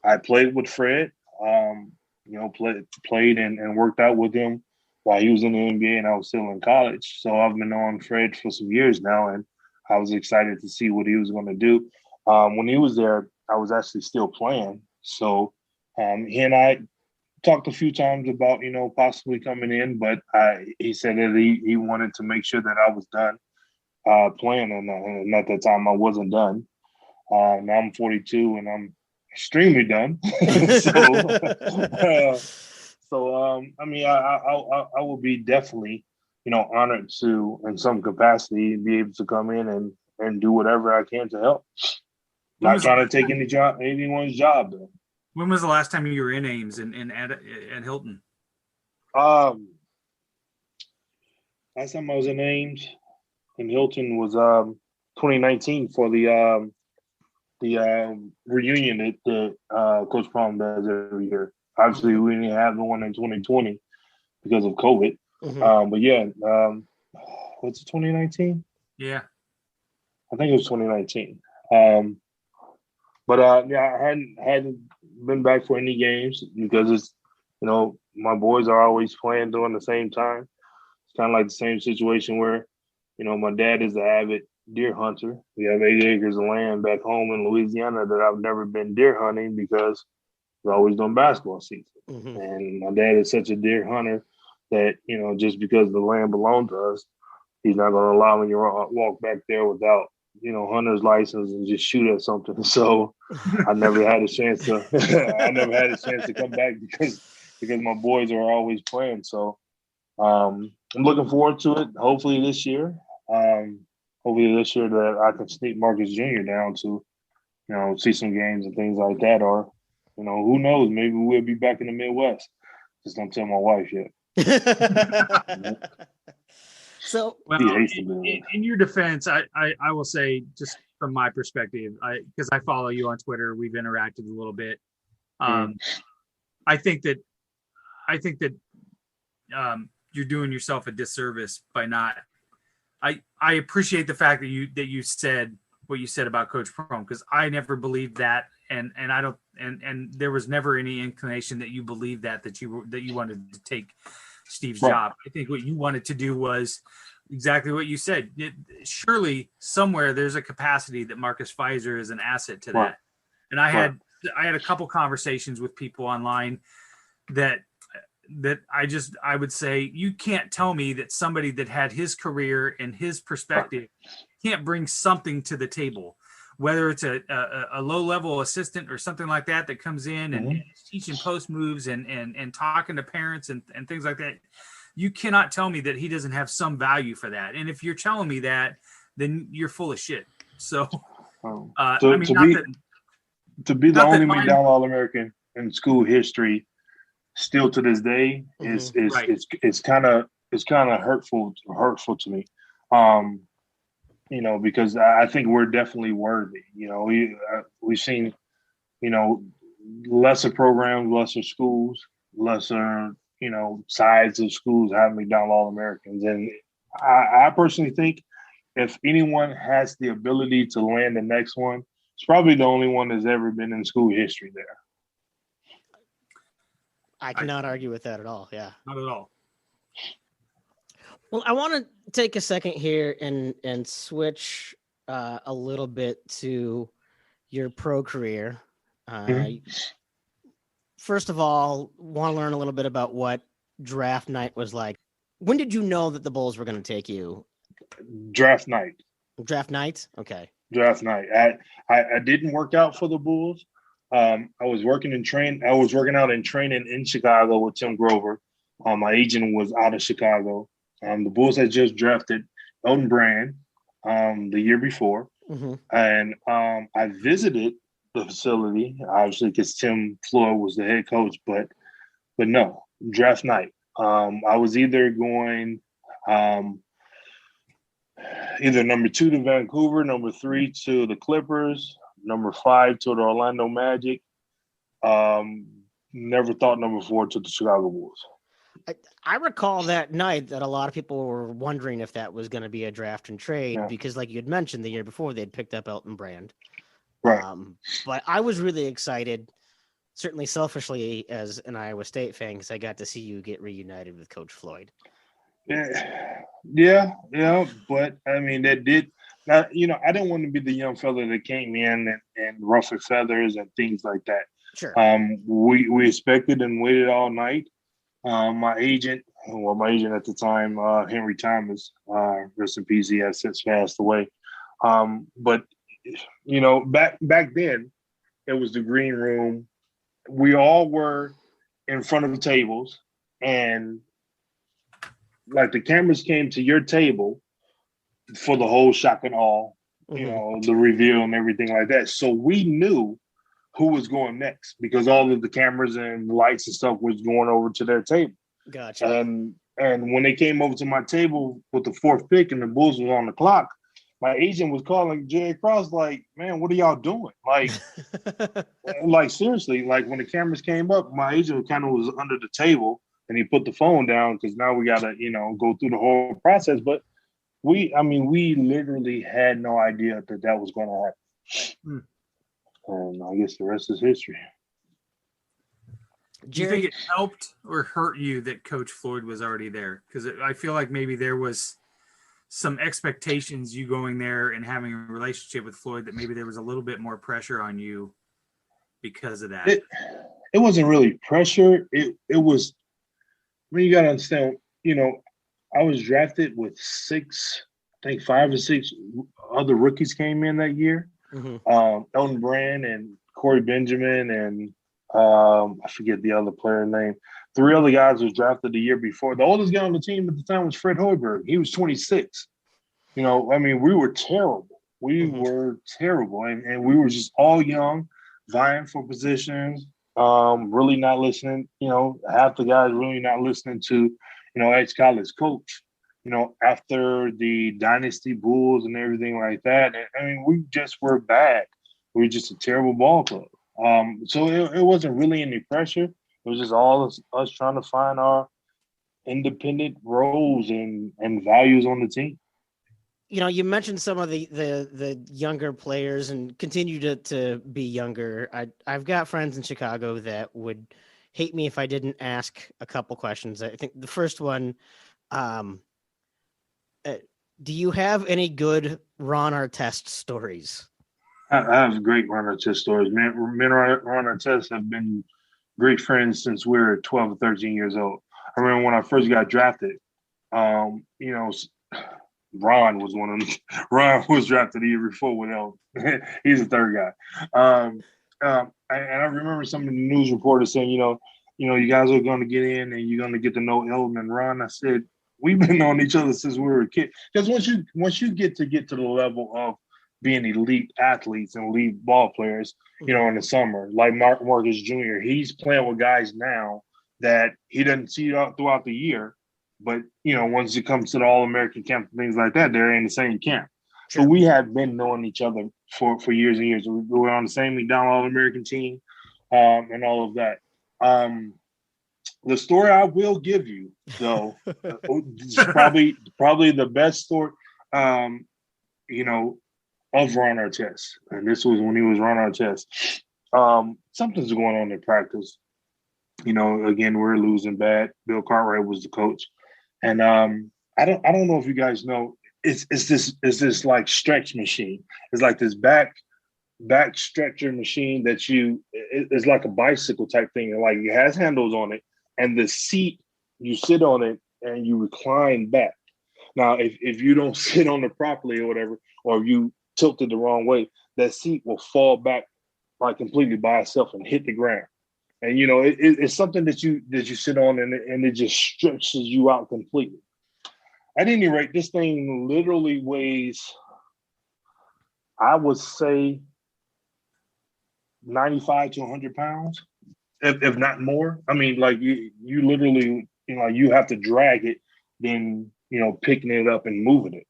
I played with Fred, played and worked out with him while he was in the NBA and I was still in college. So I've been on Fred for some years now, and I was excited to see what he was going to do. When he was there, I was actually still playing. So he and I talked a few times about, possibly coming in, but he said that he wanted to make sure that I was done playing, and at that time I wasn't done. Now I'm 42 and I'm extremely done. I will be definitely, honored to, in some capacity, be able to come in and do whatever I can to help. Not trying to take anyone's job, though. When was the last time you were in Ames and at Hilton? Last time I was in Ames and Hilton was 2019 for the reunion that the Coach Palm does every year. Obviously, we didn't have the one in 2020 because of COVID. Mm-hmm. But yeah, what's it, 2019? Yeah, I think it was 2019. I hadn't been back for any games because it's, my boys are always playing during the same time. It's kind of like the same situation where, my dad is an avid deer hunter. We have 80 acres of land back home in Louisiana that I've never been deer hunting because we're always doing basketball season. Mm-hmm. And my dad is such a deer hunter that, just because the land belongs to us, he's not going to allow me to walk back there without, hunter's license and just shoot at something. So I never had a chance to come back because my boys are always playing. So I'm looking forward to it. Hopefully this year that I can sneak Marcus Jr. down to, see some games and things like that. Or, who knows, maybe we'll be back in the Midwest. Just don't tell my wife yet. So, well, in your defense, I will say, just from my perspective, because I follow you on Twitter, we've interacted a little bit. I think that you're doing yourself a disservice by not. I appreciate the fact that you said what you said about Coach Prohm, because I never believed that, and I don't, and there was never any inclination that you believed that you wanted to take Steve's job. I think what you wanted to do was exactly what you said. Surely somewhere there's a capacity that Marcus Fizer is an asset to that. And I had a couple conversations with people online that I would say, you can't tell me that somebody that had his career and his perspective can't bring something to the table, whether it's a low-level assistant or something like that comes in and teaching post moves and talking to parents and things like that. You cannot tell me that he doesn't have some value for that. And if you're telling me that, then you're full of shit. So, to be the Not that only mine- McDonald All-American in school history, still to this day, is Right. it's kind of hurtful to me. You know, because I think we're definitely worthy. You know, we've seen, you know, lesser programs, lesser schools, lesser, you know, sides of schools have McDonald All-Americans. And I personally think if anyone has the ability to land the next one, it's probably the only one that's ever been in school history there. I cannot argue with that at all. Yeah. Not at all. Well, I want to take a second here and switch a little bit to your pro career. First of all, want to learn a little bit about what draft night was like. When did you know that the Bulls were going to take you? Draft night. Draft night? Okay. Draft night. I didn't work out for the Bulls. I was working out in training in Chicago with Tim Grover. My agent was out of Chicago. The Bulls had just drafted Hilton Brand the year before. And I visited the facility, obviously, because Tim Floyd was the head coach, but no, draft night. I was either going either number 2 to Vancouver, number 3 to the Clippers, number 5 to the Orlando Magic. Never thought number 4 to the Chicago Bulls. I recall that night that a lot of people were wondering if that was going to be a draft and trade because, like you had mentioned, the year before they'd picked up Elton Brand. Right. But I was really excited, certainly selfishly as an Iowa State fan, because I got to see you get reunited with Coach Floyd. Yeah. But I mean, that did. You know, I didn't want to be the young fella that came in and ruffled feathers and things like that. Sure. We expected and waited all night. My agent at the time, Henry Thomas, rest in peace, he has since passed away. But you know, back then, it was the green room. We all were in front of the tables, and like the cameras came to your table for the whole shock and awe, you know, the reveal and everything like that. So we knew who was going next because all of the cameras and lights and stuff was going over to their table. Gotcha. And when they came over to my table with the 4th pick and the Bulls was on the clock, my agent was calling Jerry Cross like, man, what are y'all doing? Like, like seriously, like when the cameras came up, my agent kind of was under the table and he put the phone down because now we got to, you know, go through the whole process. But we literally had no idea that was going to happen. And I guess the rest is history. Do you think it helped or hurt you that Coach Floyd was already there? Because I feel like maybe there was some expectations you going there and having a relationship with Floyd that maybe there was a little bit more pressure on you because of that. It wasn't really pressure. It was, I mean, you got to understand, you know, I was drafted with 5 or 6 other rookies came in that year. Elton Brand and Corey Benjamin and I forget the other player name. 3 other guys was drafted the year before. The oldest guy on the team at the time was Fred Hoiberg. He was 26. You know, I mean, we were terrible. Were terrible. And we were just all young, vying for positions, really not listening. You know, half the guys really not listening to, you know, ex-college coach. You know, after the Dynasty Bulls and everything like that. I mean, we just were bad. We were just a terrible ball club. So it wasn't really any pressure. It was just all us trying to find our independent roles and values on the team. You know, you mentioned some of the younger players and continue to be younger. I've got friends in Chicago that would hate me if I didn't ask a couple questions. I think the first one, do you have any good Ron Artest stories? I have great Ron Artest stories. Me and Ron Artest have been great friends since we were 12 or 13 years old. I remember when I first got drafted, you know, Ron was one of them. Ron was drafted the year before with Elton. He's the third guy. And I remember some of the news reporters saying, you know, you guys are going to get in and you're going to get to know Elton and Ron. I said, we've been knowing each other since we were a kid. Because once you get to the level of being elite athletes and elite ball players, you know, in the summer. Like Marcus Jr., he's playing with guys now that he doesn't see throughout the year. But, you know, once it comes to the All-American camp and things like that, they're in the same camp. Sure. So we have been knowing each other for years and years. We were on the same McDonald's All-American team and all of that. The story I will give you, though, is probably the best story, you know, of Ron Artest. And this was when he was Ron Artest. Something's going on in practice. You know, again, we're losing bad. Bill Cartwright was the coach. And I don't know if you guys know, it's this like stretch machine. It's like this back stretcher machine that it's like a bicycle type thing. And like it has handles on it, and the seat, you sit on it and you recline back. Now, if you don't sit on it properly or whatever, or if you tilt it the wrong way, that seat will fall back like completely by itself and hit the ground. And you know, it's something that you sit on and it just stretches you out completely. At any rate, this thing literally weighs, I would say, 95 to 100 pounds, if not more. I mean, like you literally, you know, you have to drag it, then, you know, picking it up and moving it.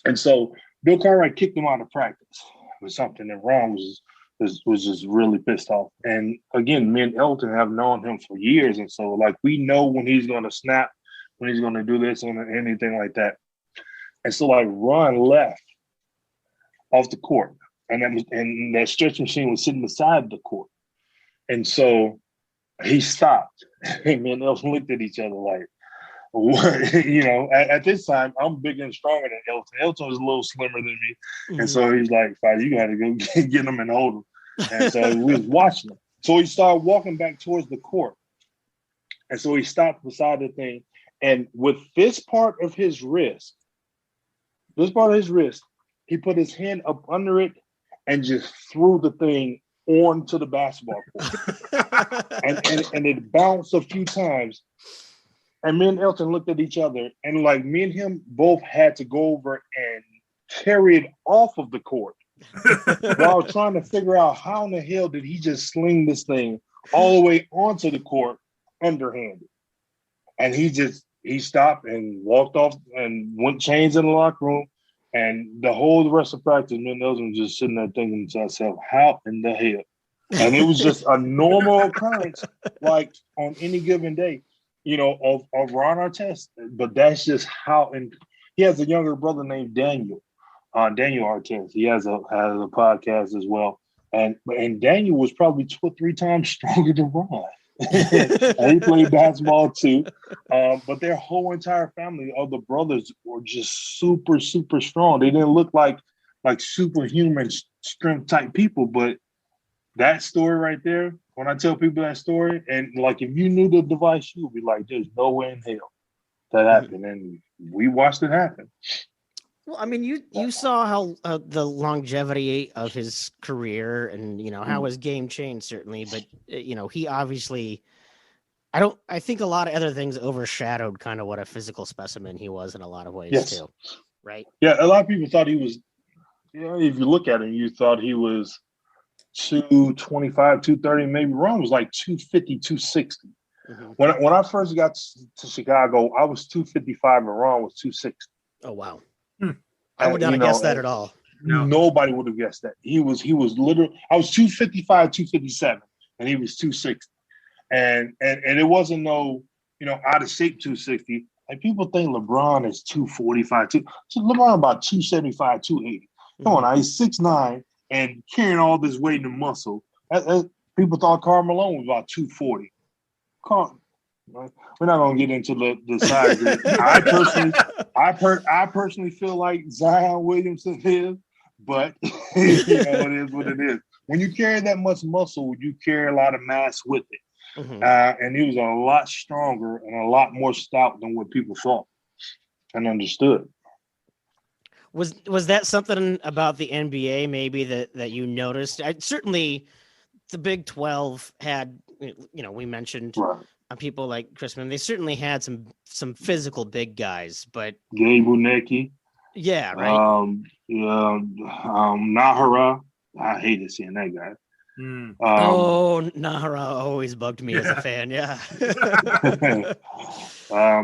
And so Bill Cartwright kicked him out of practice with something that Ron was just really pissed off. And again, me and Elton have known him for years. And so like, we know when he's going to snap, when he's going to do this or anything like that. And so like Ron left off the court and that stretch machine was sitting beside the court. And so he stopped and me and Elton looked at each other like, what? You know, at this time, I'm bigger and stronger than Elton. Elton was a little slimmer than me. Mm-hmm. And so he's like, "Fizer, you got to go get him and hold him." And so we was watching him. So he started walking back towards the court. And so he stopped beside the thing. And with this part of his wrist, he put his hand up under it and just threw the thing onto the basketball court. and it bounced a few times. And me and Elton looked at each other, and like me and him both had to go over and carry it off of the court while trying to figure out how in the hell did he just sling this thing all the way onto the court underhanded. And he stopped and walked off and went changed in the locker room. And the whole rest of practice, me and Elton was just sitting there thinking to ourselves, how in the hell? And it was just a normal occurrence, like on any given day. You know, of Ron Artest, but that's just how. And he has a younger brother named Daniel Artest. He has a podcast as well, and Daniel was probably 2 or 3 times stronger than Ron. And he played basketball too. But their whole entire family of the brothers were just super, super strong. They didn't look like superhuman strength type people, but that story right there. When I tell people that story, and like if you knew the device, you would be like, "There's no way in hell that happened," and we watched it happen. Well, I mean, you saw how the longevity of his career, and you know how his game changed certainly, but you know he obviously, I think a lot of other things overshadowed kind of what a physical specimen he was in a lot of ways too, right? Yeah, a lot of people thought he was. You know, if you look at him, you thought he was 225, 230, maybe. Ron was like 250, 260. Mm-hmm. When I first got to Chicago, I was 255 and Ron was 260. Oh wow. I would not have guessed that at all. No. Nobody would have guessed that. He was literally, I was 255, 257, and he was 260. And it wasn't no, you know, out of shape 260. Like people think LeBron is 245, so LeBron about 275, 280. Come on, he's 6'9". And carrying all this weight and muscle. People thought Karl Malone was about 240. We're not going to get into the size. I personally feel like Zion Williamson is, but you know, it is what it is. When you carry that much muscle, you carry a lot of mass with it. Mm-hmm. And he was a lot stronger and a lot more stout than what people thought and understood. Was that something about the NBA maybe that you noticed? Certainly, the Big 12 had, you know, we mentioned people like Chrisman. They certainly had some physical big guys, but Gabe Uneki. Yeah, right. Yeah, Nahara. I hated seeing that guy. Nahara always bugged me as a fan. Yeah.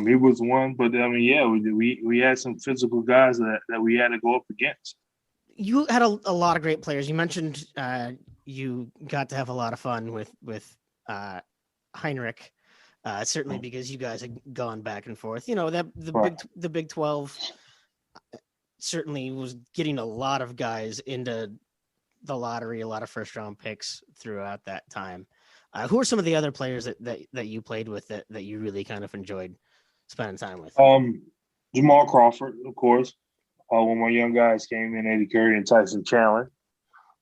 He was one, but I mean, yeah, we had some physical guys that we had to go up against. You had a lot of great players. You mentioned you got to have a lot of fun with Heinrich, certainly because you guys had gone back and forth. You know that the Big 12 certainly was getting a lot of guys into the lottery, a lot of first round picks throughout that time. Who are some of the other players that you played with that you really kind of enjoyed spending time with? Jamal Crawford, of course. When my young guys came in, Eddie Curry and Tyson Chandler.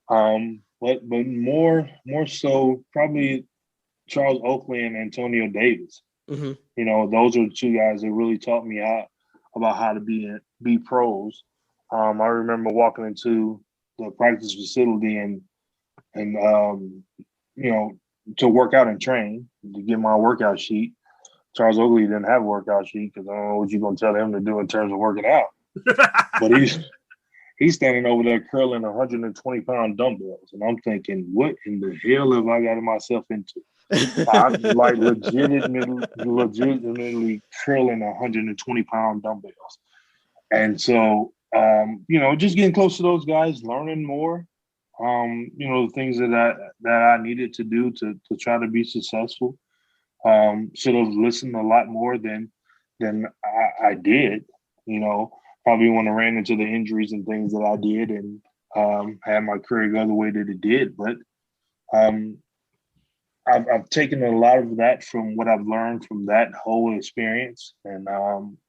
But more so probably Charles Oakley and Antonio Davis. Mm-hmm. You know, those are the two guys that really taught me about how to be pros. I remember walking into the practice facility and you know, to work out and train to get my workout sheet. Charles Oakley didn't have a workout sheet because I don't know what you're going to tell him to do in terms of working out. But he's standing over there curling 120-pound dumbbells, and I'm thinking, what in the hell have I got myself into? I'm like legitimately curling 120-pound dumbbells, and so you know, just getting close to those guys, learning more. You know, the things that I needed to do to try to be successful. Should have listened a lot more than I did. You know, probably when I ran into the injuries and things that I did, and had my career go the way that it did. But I've taken a lot of that from what I've learned from that whole experience, and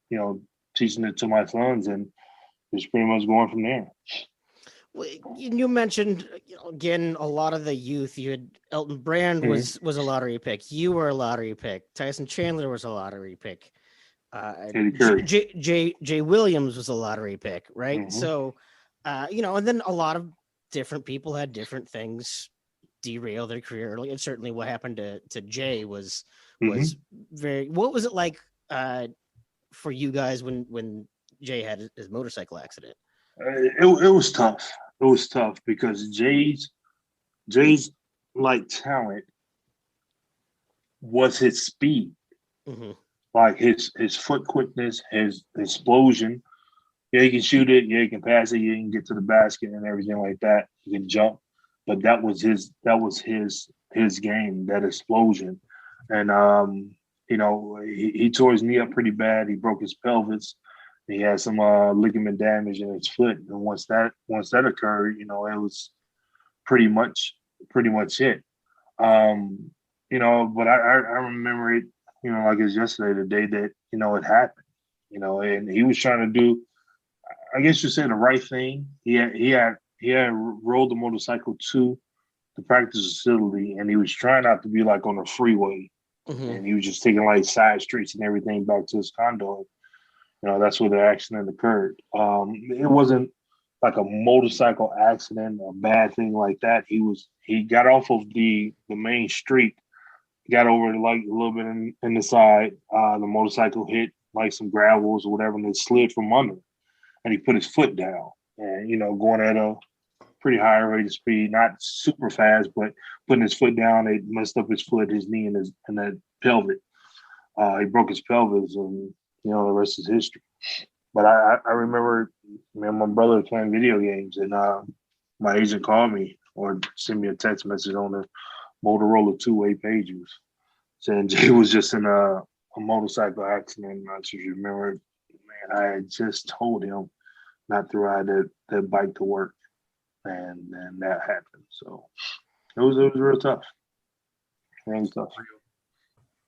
you know, teaching it to my sons, and it's pretty much going from there. Well, you mentioned, you know, again, a lot of the youth. You had Elton Brand was a lottery pick. You were a lottery pick. Tyson Chandler was a lottery pick. Jay Williams was a lottery pick, right? Mm-hmm. So, you know, and then a lot of different people had different things derail their career early. And certainly what happened to Jay was very. What was it like for you guys when Jay had his motorcycle accident? It was tough. It was tough because Jay's like talent was his speed, like his foot quickness, his explosion. Yeah, he can shoot it. Yeah, he can pass it. Yeah, he can get to the basket and everything like that. He can jump, but that was his game, that explosion. And you know, he tore his knee up pretty bad. He broke his pelvis. He had some ligament damage in his foot, and once that occurred, you know, it was pretty much it. You know, but I remember it, you know, like it's yesterday, the day that, you know, it happened. You know, and he was trying to do, I guess you say, the right thing. He had rolled the motorcycle to the practice facility, and he was trying not to be like on the freeway, and he was just taking like side streets and everything back to his condo. You know, that's where the accident occurred. It wasn't like a motorcycle accident, a bad thing like that. He got off of the main street, got over like a little bit in the side. The motorcycle hit like some gravels or whatever, and it slid from under. And he put his foot down, and, you know, going at a pretty high rate of speed, not super fast, but putting his foot down, it messed up his foot, his knee, and that pelvic. He broke his pelvis, and, you know, the rest is history. But I remember, me and my brother playing video games, and my agent called me or sent me a text message on the Motorola two-way pagers saying Jay was just in a motorcycle accident. I'm not sure if you remember, man, I had just told him not to ride that bike to work, and then that happened. So it was real tough. Really tough.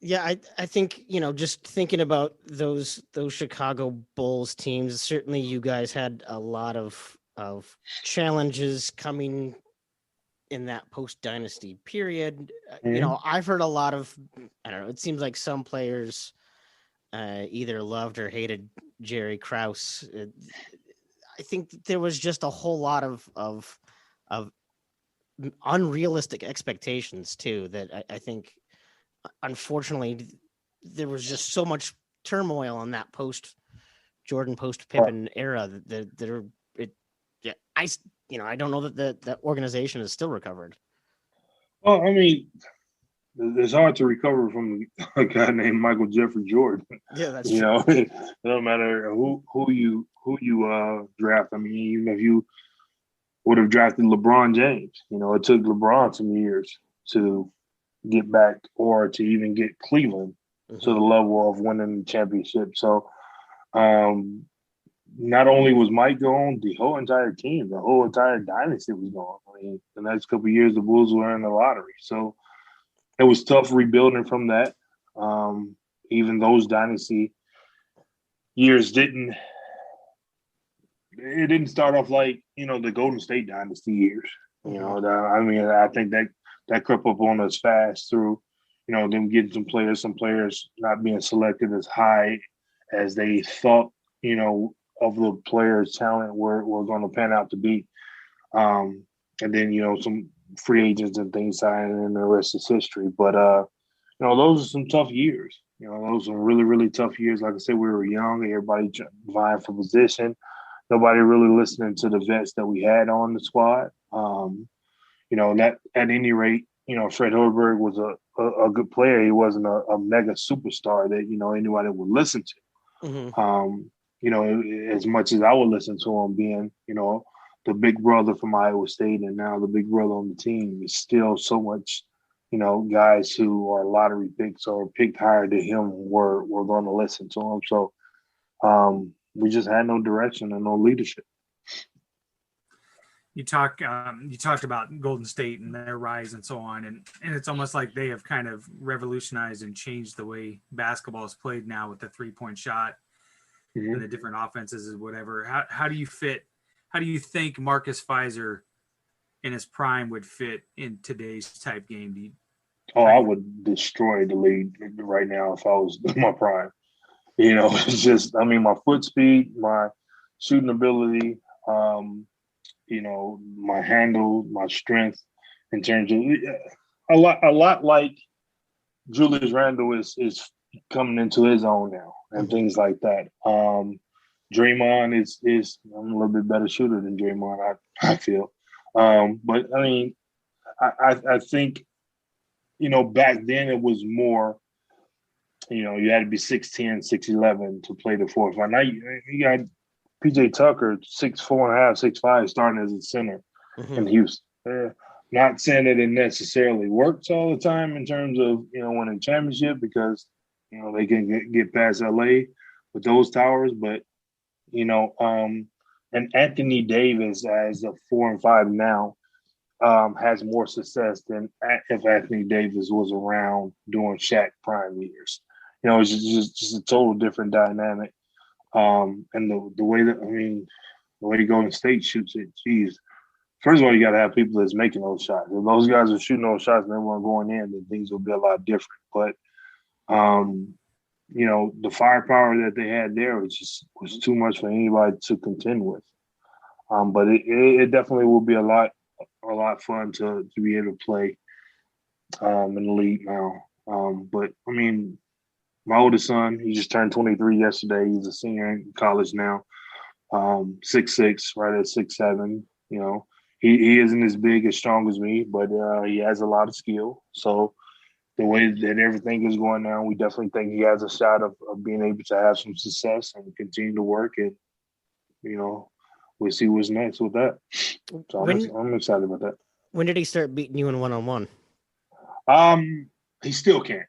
Yeah, I think, you know, just thinking about those Chicago Bulls teams, certainly you guys had a lot of challenges coming in that post-dynasty period. You know, I've heard a lot of, I don't know, it seems like some players either loved or hated Jerry Krause. I think there was just a whole lot of unrealistic expectations too, that I think, unfortunately, there was just so much turmoil in that post-Jordan, post-Pippen era that it Yeah, I don't know that that organization is still recovered. Well, I mean, it's hard to recover from a guy named Michael Jeffrey Jordan. Yeah, that's You true. know, it don't matter who you draft. I mean, even if you would have drafted LeBron James, it took LeBron some years to get back or to even get Cleveland to the level of winning the championship. So, not only was Mike gone, the whole entire team, the whole entire dynasty was gone. I mean, the next couple of years, the Bulls were in the lottery. So it was tough rebuilding from that. Even those dynasty years didn't start off like, the Golden State dynasty years. I think that crept up on us fast through, them getting some players not being selected as high as they thought, of the players' talent were going to pan out to be. And then, some free agents and things signing, and the rest is history. But, those are some tough years. Those are really, really tough years. Like I said, we were young, everybody vying for position. Nobody really listening to the vets that we had on the squad. That at any rate, Fred Hoiberg was a good player. He wasn't a mega superstar that, anybody would listen to. As much as I would listen to him being, the big brother from Iowa State and now the big brother on the team, is still so much, guys who are lottery picks or picked higher than him were going to listen to him. So we just had no direction and no leadership. You talked about Golden State and their rise and so on, and it's almost like they have kind of revolutionized and changed the way basketball is played now with the 3-point shot and the different offenses and whatever. How do you think Marcus Fizer in his prime would fit in today's type game? I would destroy the league right now if I was in my prime. It's just, my foot speed, my shooting ability, my handle, my strength in terms of a lot like Julius Randle is coming into his own now and things like that. Draymond is I'm a little bit better shooter than Draymond, I feel. But I think, back then it was more, you had to be 6'10", 6'11" to play the fourth. Now you got PJ Tucker, 6'4.5", 6'5", starting as a center in Houston. Not saying that it necessarily works all the time in terms of, winning championship because, they can get past LA with those towers. But, and Anthony Davis as a 4 and 5 now has more success than if Anthony Davis was around during Shaq prime years. It's just a total different dynamic. And the way Golden State shoots it, geez. First of all, you got to have people that's making those shots. If those guys are shooting those shots and they weren't going in, then things will be a lot different. But, the firepower that they had there was too much for anybody to contend with. But it definitely will be a lot fun to be able to play in the league now. But my oldest son, he just turned 23 yesterday. He's a senior in college now. 6'6", right at 6'7". He isn't as big, as strong as me, but he has a lot of skill. So the way that everything is going now, we definitely think he has a shot of being able to have some success and continue to work. And, we'll see what's next with that. So I'm excited about that. When did he start beating you in one-on-one? He still can't.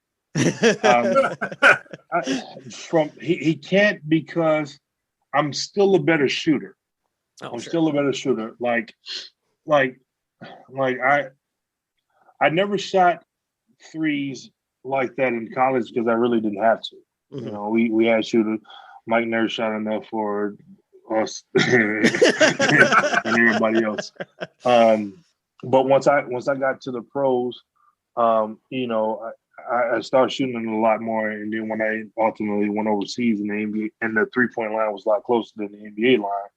He can't because I'm still a better shooter. Still a better shooter. Like I never shot threes like that in college because I really didn't have to. We had shooters. Mike Nurse shot enough for us and everybody else. But once I got to the pros, I started shooting it a lot more, and then when I ultimately went overseas in the NBA, and the 3-point line was a lot closer than the NBA line.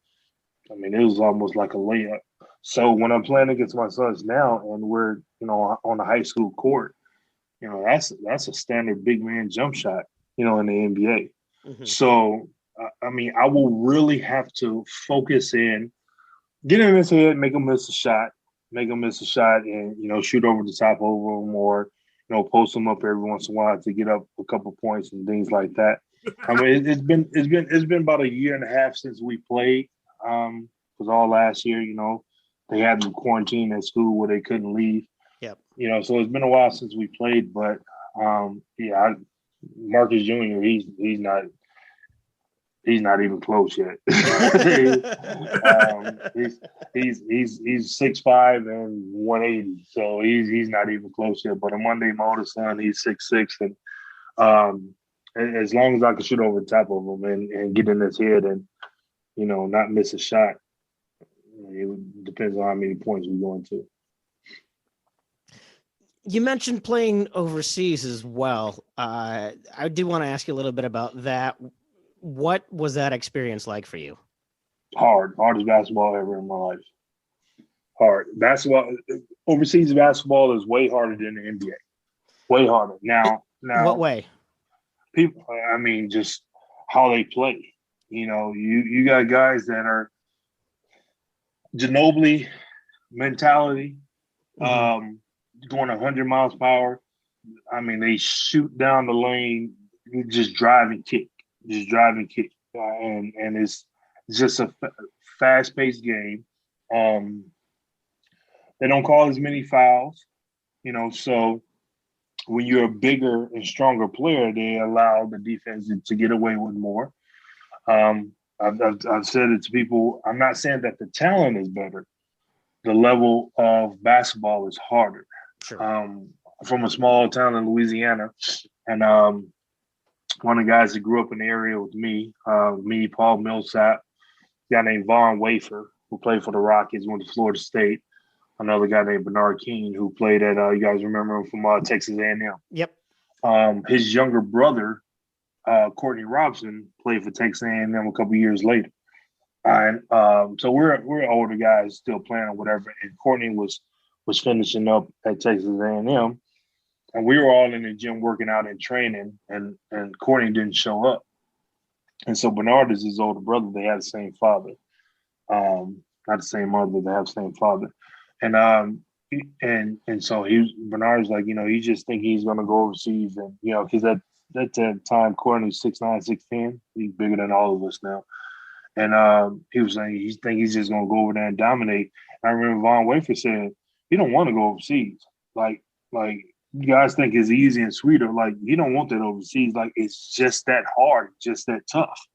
It was almost like a layup. So when I'm playing against my sons now, and we're on a high school court, that's a standard big man jump shot, in the NBA. So I will really have to focus in get in his head, make him miss a shot, and shoot over the top over him, or post him up every once in a while to get up a couple points and things like that. I mean, it's been about a year and a half since we played. Because all last year, they had them quarantined at school where they couldn't leave. Yep. So it's been a while since we played, but Marcus Jr. He's not even close yet. He's 6'5" and 180, so he's not even close yet. But a Monday Motor son, he's 6'6", and as long as I can shoot over the top of him and get in his head and not miss a shot, it depends on how many points we're going to. You mentioned playing overseas as well. I do want to ask you a little bit about that. What was that experience like for you? Hardest basketball ever in my life. Hard. Basketball, overseas basketball is way harder than the NBA. Way harder. Now, what way? People, I mean, just how they play. You got guys that are Ginobili mentality, going 100 miles per hour. I mean, they shoot down the lane, just drive and kick. And it's just a fast-paced game. They don't call as many fouls, so when you're a bigger and stronger player, they allow the defense to get away with more. I've said it to people. I'm not saying that the talent is better. The level of basketball is harder. Sure. From a small town in Louisiana, and one of the guys that grew up in the area with me, Paul Millsap, a guy named Vaughn Wafer, who played for the Rockets, went to Florida State. Another guy named Bernard King, who played at, you guys remember him from Texas A&M. Yep. His younger brother, Courtney Robson, played for Texas A&M a couple years later. And so we're older guys still playing or whatever. And Courtney was finishing up at Texas A&M. And we were all in the gym working out and training, and Courtney didn't show up. And so Bernard is his older brother. They had the same father. Not the same mother, they have the same father. And so Bernard's like, he just think he's gonna go overseas, and because at that time Courtney's 6'9", 6'10", he's bigger than all of us now. And he was saying he think he's just gonna go over there and dominate. I remember Vaughn Wafer said he don't want to go overseas. Like you guys think it's easy and sweeter. Like, he don't want that overseas. Like, it's just that hard, just that tough.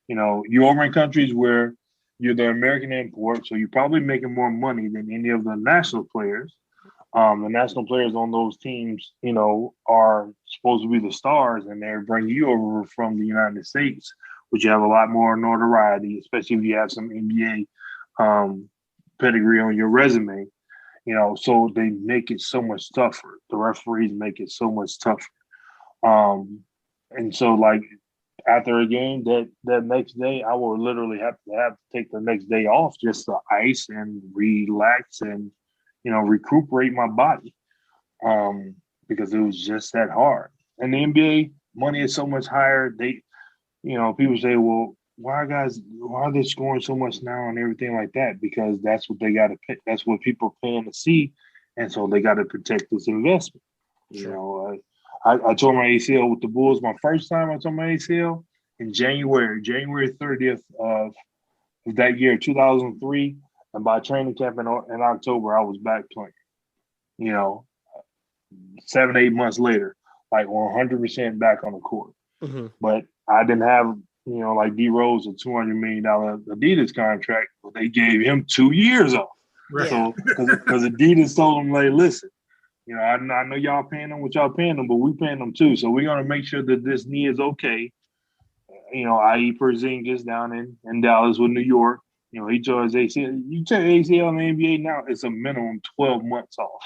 You're over in countries where you're the American import, so you're probably making more money than any of the national players. The national players on those teams, are supposed to be the stars, and they bring you over from the United States, which you have a lot more notoriety, especially if you have some NBA pedigree on your resume. So they make it so much tougher. The referees make it so much tougher. And so, like, after a game, that next day, I will literally have to take the next day off just to ice and relax and, recuperate my body, because it was just that hard. And the NBA, money is so much higher. They, people say, well, why are they scoring so much now and everything like that? Because that's what they got to pay. That's what people are paying to see. And so they got to protect this investment. Sure. I tore my ACL with the Bulls. My first time I tore my ACL in January 30th of that year, 2003. And by training camp in October, I was back playing. 7-8 months later, like 100% back on the court. Mm-hmm. But I didn't have, like D Rose, a $200 million Adidas contract, but they gave him 2 years off. Right. So, because Adidas told him, like, listen, I know y'all paying them what y'all paying them, but we paying them too. So we're gonna make sure that this knee is okay. I.e. Porzingis down in Dallas with New York. He tore his ACL. You take ACL in the NBA now, it's a minimum 12 months off.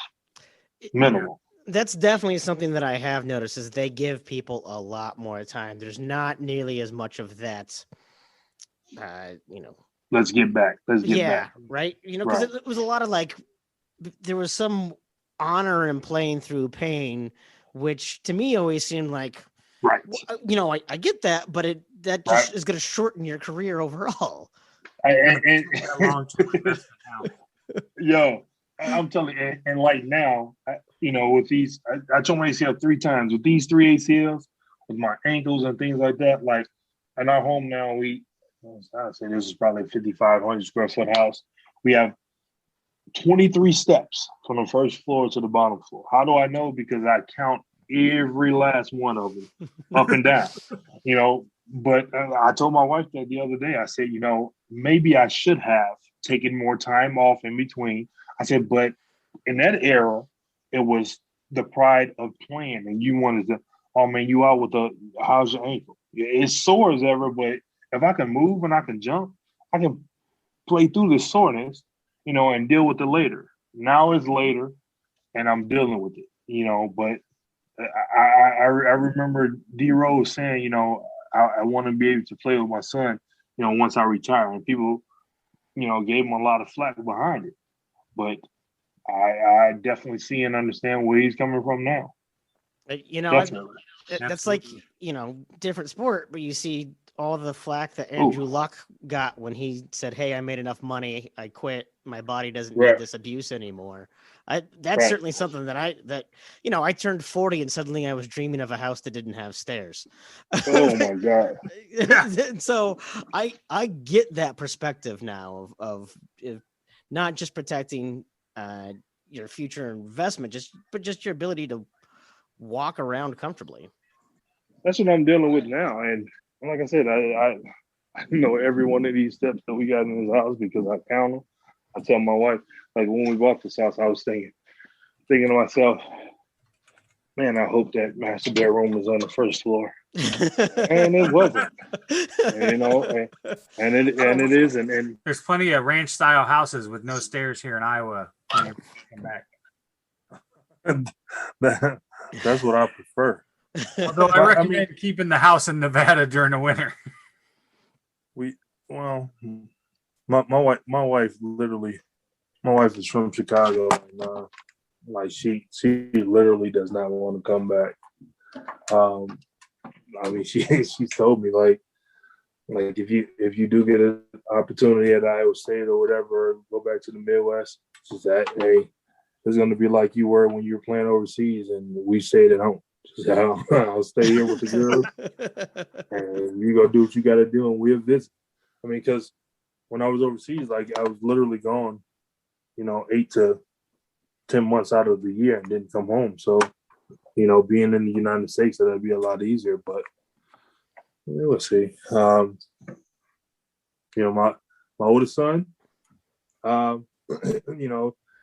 Minimum. That's definitely something that I have noticed is they give people a lot more time. There's not nearly as much of that, Let's get back. Let's get back. Yeah, right? Because it was a lot of, like, there was some honor in playing through pain, which to me always seemed like, right. I get that, but that just is going to shorten your career overall. That long-term investment now. Yo, I'm telling you, and like now, with these, I tore my ACL 3 times. With these 3 ACLs, with my ankles and things like that, like in our home now, I'd say this is probably a 5,500 square foot house. We have 23 steps from the first floor to the bottom floor. How do I know? Because I count every last one of them up and down, But I told my wife that the other day. I said, maybe I should have taken more time off in between. I said, but in that era, it was the pride of playing, and you wanted to, oh man, you out with how's your ankle? It's sore as ever, but if I can move and I can jump, I can play through the soreness, and deal with it later. Now it's later, and I'm dealing with it, But I remember D Rose saying, I want to be able to play with my son, once I retire, and people, gave him a lot of flack behind it, but I definitely see and understand where he's coming from now. Definitely. That's like, different sport, but you see all the flack that Andrew Luck got when he said, hey, I made enough money, I quit, my body doesn't need this abuse anymore. That's certainly something that I turned 40 and suddenly I was dreaming of a house that didn't have stairs. Oh my God. So I get that perspective now of not just protecting your future investment, but just your ability to walk around comfortably. That's what I'm dealing with now. And like I said, I know every one of these steps that we got in this house because I count them. I tell my wife, like when we bought this house, I was thinking to myself, man, I hope that master bedroom is on the first floor. And it wasn't. And it is. And there's plenty of ranch style houses with no stairs here in Iowa when you come back. That's what I prefer. Although I recommend keeping the house in Nevada during the winter. My wife is from Chicago, and like she literally does not want to come back. She told me like if you do get an opportunity at Iowa State or whatever, go back to the Midwest. She said, hey, it's going to be like you were when you were playing overseas and we stayed at home. So I'll stay here with the girls, and you go do what you got to do, and we'll visit. Because when I was overseas, like I was literally gone, 8 to 10 months out of the year and didn't come home. So, being in the United States, that'd be a lot easier. But we'll see. My oldest son,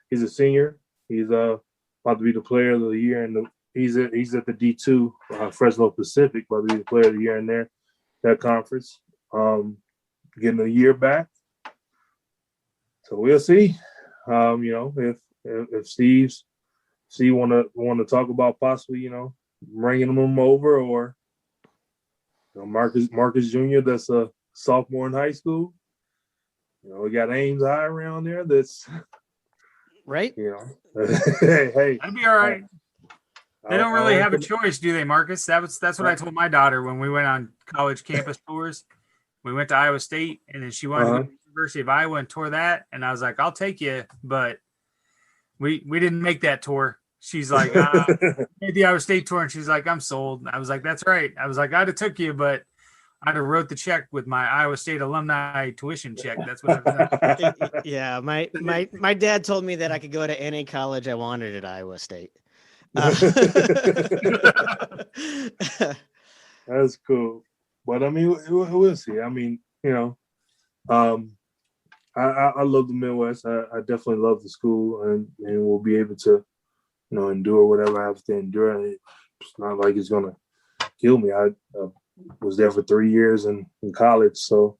he's a senior. He's about to be the player of the year, and he's at the D2 Fresno Pacific, about to be the player of the year in that conference. Getting a year back, so we'll see. If Steve want to talk about possibly bringing him over, or Marcus Jr. that's a sophomore in high school. We got Ames High around there. That's right. Hey, that'd be all right. They don't really have a choice, do they, Marcus? That's what I told my daughter when we went on college campus tours. We went to Iowa State, and then she wanted to go to the University of Iowa and tour that. And I was like, I'll take you, but we didn't make that tour. She's like, made the Iowa State tour, and she's like, I'm sold. I was like, that's right. I was like, I'd have took you, but I'd have wrote the check with my Iowa State alumni tuition check. That's what I've done. Yeah, my dad told me that I could go to any college I wanted at Iowa State. That's cool. But we'll see. I love the Midwest. I definitely love the school, and we'll be able to, endure whatever I have to endure. It's not like it's gonna kill me. I was there for 3 years in college, so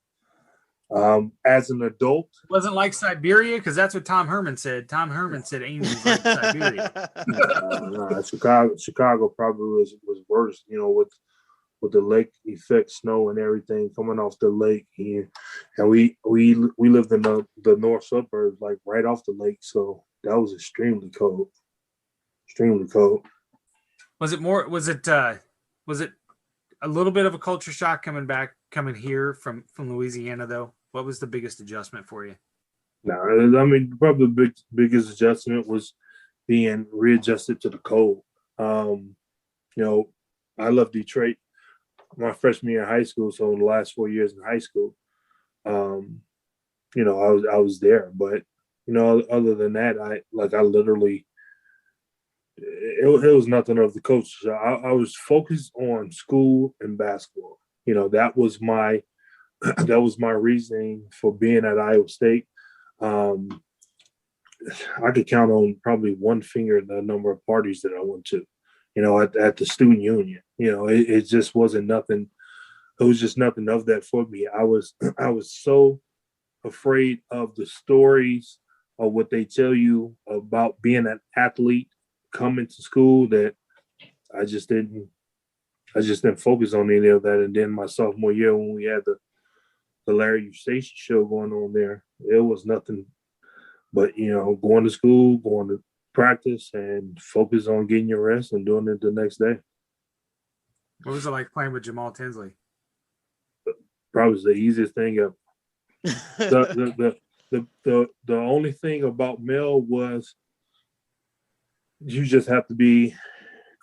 as an adult, it wasn't like Siberia, because that's what Tom Herman said. Tom Herman said Ames was like Siberia. Chicago probably was worse. With the lake effect, snow and everything coming off the lake here, and we lived in the north suburbs, like right off the lake, so that was extremely cold. Was it a little bit of a culture shock coming here from Louisiana though? What was the biggest adjustment for you? No, I mean, probably the biggest adjustment was being readjusted to the cold. I left Detroit my freshman year in high school, so in the last 4 years in high school, I was there. But other than that, I literally, it was nothing of the coach. I was focused on school and basketball. That was my reasoning for being at Iowa State. I could count on probably one finger the number of parties that I went to, at the student union. It just wasn't nothing. It was just nothing of that for me. I was so afraid of the stories of what they tell you about being an athlete coming to school that I just didn't focus on any of that. And then my sophomore year, when we had the Larry Eustace show going on there, it was nothing but, going to school, going to practice, and focus on getting your rest and doing it the next day. What was it like playing with Jamal Tinsley? Probably the easiest thing ever. The only thing about Mel was you just have to be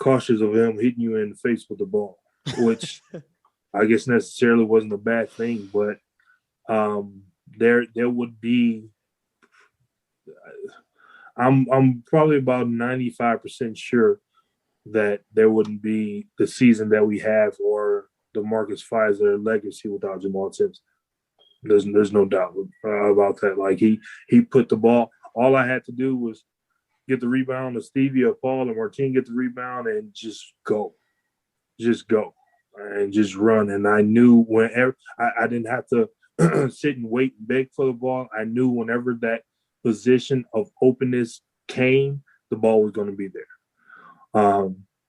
cautious of him hitting you in the face with the ball, which I guess necessarily wasn't a bad thing, but there would be. I'm probably about 95% sure that there wouldn't be the season that we have or the Marcus Fizer legacy without Jamal Tibbs. There's no doubt about that. Like he put the ball. All I had to do was get the rebound to Stevie or Paul and Martin, get the rebound and just go, and just run. And I knew whenever I didn't have to sit and wait and beg for the ball. I knew whenever that position of openness came, the ball was going to be there.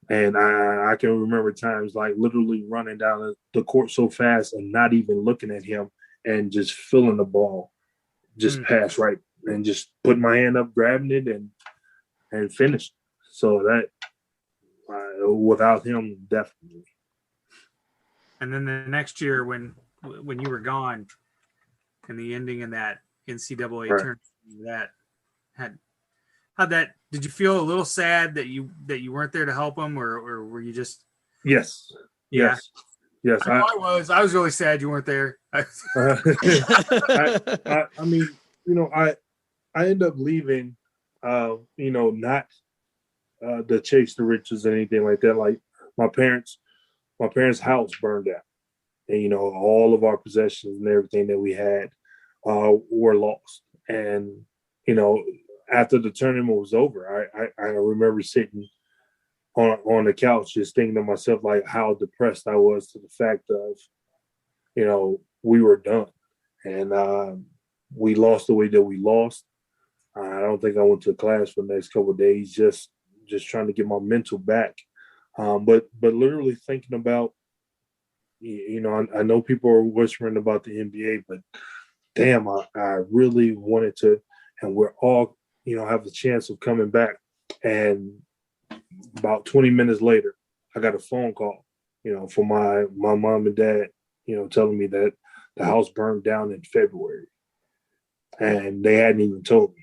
And I can remember times like literally running down the court so fast and not even looking at him and just feeling the ball just pass right and just putting my hand up, grabbing it and finished. So that without him, definitely. And then the next year when you were gone and the ending in that NCAA tournament, did you feel a little sad that you weren't there to help him, or were you just? Yes. I was really sad you weren't there. I mean, I ended up leaving, not to chase the riches or anything like that. Like my parents' house burned down, and all of our possessions and everything that we had were lost. And after the tournament was over, I remember sitting on the couch just thinking to myself like how depressed I was to the fact of we were done, and we lost the way that we lost. I don't think I went to class for the next couple of days, just trying to get my mental back. But literally thinking about, I know people are whispering about the NBA, but damn, I really wanted to, and we're all, have the chance of coming back. And about 20 minutes later, I got a phone call, from my mom and dad, telling me that the house burned down in February, and they hadn't even told me.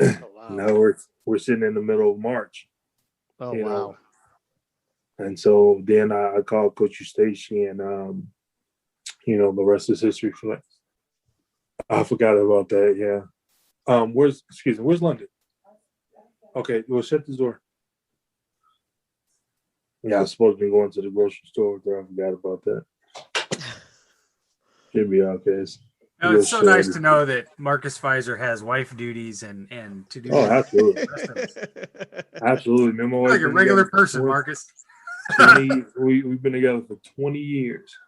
Oh, wow. Now we're sitting in the middle of March. Oh, wow. And so then I called Coach Eustace, and the rest is history for that. I forgot about that. Yeah. Where's London? Okay, well, shut the door. Yeah, I was supposed to be going to the grocery store with her. I forgot about that. Should be okay. It's so nice to know that Marcus Fizer has wife duties and to do. Oh, absolutely. Absolutely. Man, my wife like a regular person, Marcus. We've been together for 20 years.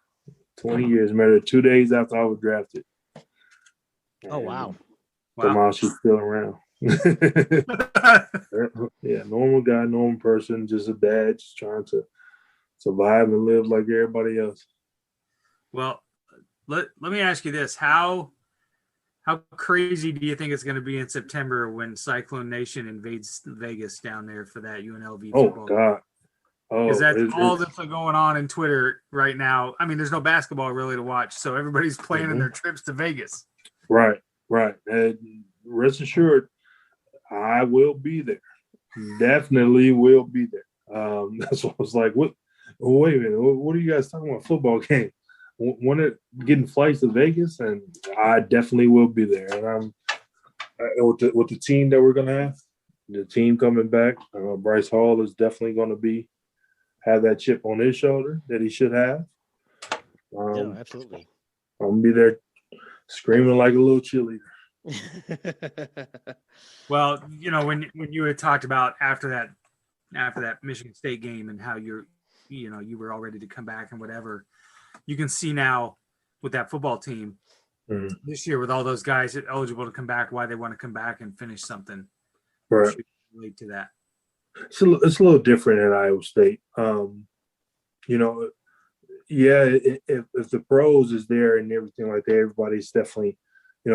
20 years. Married 2 days after I was drafted. Oh, wow. Somehow she's still around. Yeah, normal guy, normal person, just a dad, just trying to survive and live like everybody else. Well, let me ask you this: how crazy do you think it's going to be in September when Cyclone Nation invades Vegas down there for that UNLV football? Oh God! Because that's all that's going on in Twitter right now. I mean, there's no basketball really to watch, so everybody's planning their trips to Vegas. Right. And rest assured, I will be there. Definitely will be there. That's what I was like. What? Wait a minute. What are you guys talking about? Football game? Want to getting flights to Vegas, and I definitely will be there. And with the team that we're gonna have, the team coming back. Bryce Hall is definitely going to have that chip on his shoulder that he should have. No, absolutely. I'm gonna be there screaming like a little cheerleader. Well, when you had talked about after that Michigan State game and how you were all ready to come back and whatever, you can see now with that football team this year with all those guys eligible to come back, why they want to come back and finish something. Right. Relate to that. It's a little different at Iowa State. If the pros is there and everything like that, everybody's definitely,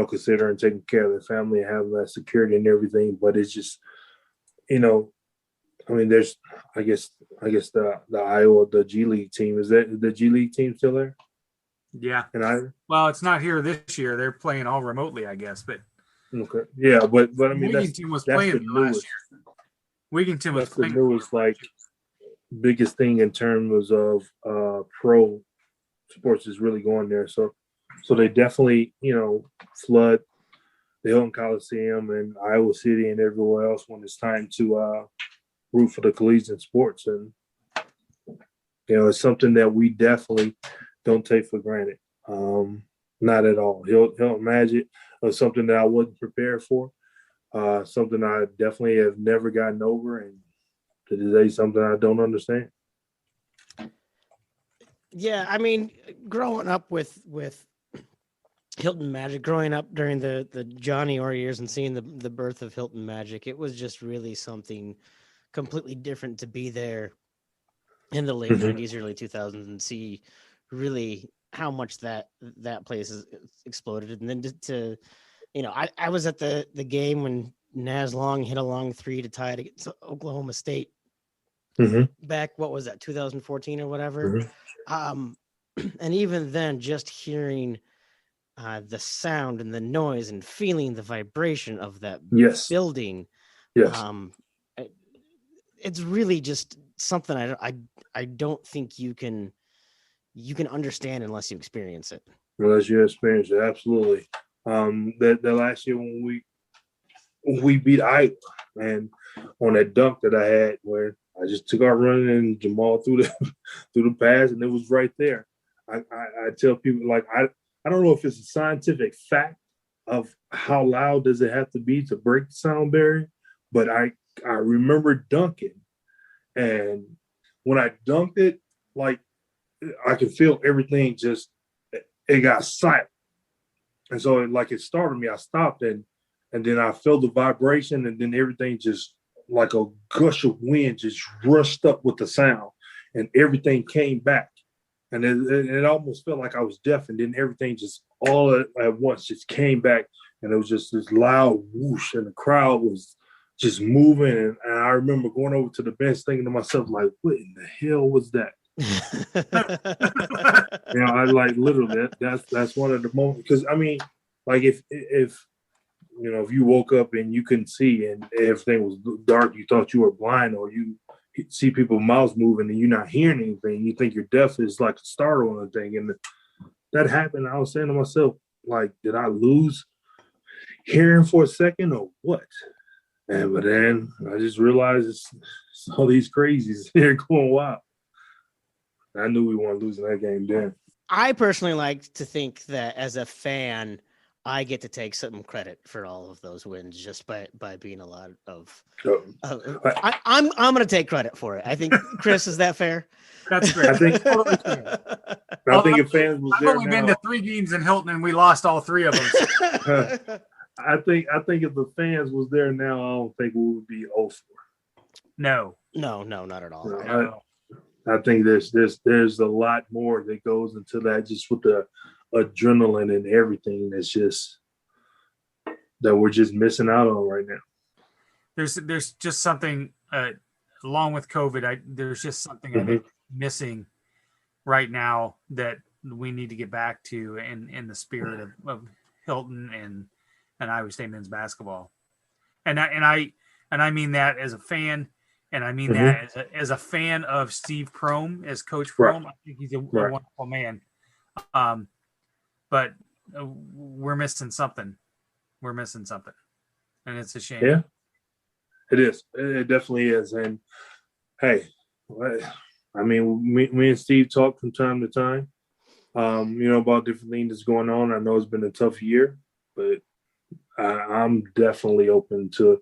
considering taking care of their family and having that security and everything. But it's just, there's, I guess the Iowa, the G League team, is that the G League team still there? Yeah. And well, it's not here this year. They're playing all remotely, I guess. But okay, yeah, but I mean, Wigginton was playing last year. Wigginton was playing. It was like biggest thing in terms of pro sports is really going there. So they definitely, flood the Hilton Coliseum and Iowa City and everywhere else when it's time to root for the collegiate sports. And, it's something that we definitely don't take for granted. Not at all. Hilton Magic was something that I wasn't prepared for. Something I definitely have never gotten over, and to today, something I don't understand. Yeah, I mean, growing up with Hilton Magic, growing up during the Johnny Orr years and seeing the birth of Hilton Magic, it was just really something completely different to be there in the late 90s, early 2000s and see really how much that place has exploded. And then to I was at the game when Naz Long hit a long three to tie it against Oklahoma State back, what was that, 2014 or whatever? And even then, just hearing the sound and the noise and feeling the vibration of that building, it's really just something I don't think you can understand unless you experience it. Unless you experience it, absolutely. That last year when we beat Iowa, and on that dunk that I had where I just took out running and Jamal through the pass, and it was right there. I tell people, like, I don't know if it's a scientific fact of how loud does it have to be to break the sound barrier, but I remember dunking, and when I dunked it, like, I could feel everything it got silent. And so it startled me. I stopped and then I felt the vibration, and then everything just like a gush of wind just rushed up with the sound, and everything came back. And it almost felt like I was deaf, and then everything just all at once just came back, and it was just this loud whoosh, and the crowd was just moving. And I remember going over to the bench thinking to myself, like, what in the hell was that? I like literally that's one of the moments, because I mean, like if you woke up and you couldn't see and everything was dark, you thought you were blind, or you see people's mouths moving and you're not hearing anything, you think you're deaf, is like a startling thing. And that happened. I was saying to myself, like, did I lose hearing for a second or what? But then I just realized it's all these crazies here going wild. I knew we weren't losing that game then. I personally like to think that as a fan, I get to take some credit for all of those wins just by being a lot of. I'm going to take credit for it. I think, Chris, is that fair? That's great. I think if fans was there, I've only been to 3 games in Hilton, and we lost all 3 of them. I think if the fans was there now, I don't think we would be 0-4. No, not at all. No. I think there's a lot more that goes into that, just with the adrenaline and everything that's just that we're just missing out on right now. There's just something along with COVID. There's just something I think missing right now that we need to get back to in the spirit of Hilton and Iowa State men's basketball. And I mean that as a fan, and I mean that as a fan of Steve Prohm, as Coach Prohm. I think he's a wonderful man. But we're missing something. We're missing something, and it's a shame. Yeah, it is. It definitely is. And hey, I mean, me and Steve talk from time to time, about different things that's going on. I know it's been a tough year, but I'm definitely open to,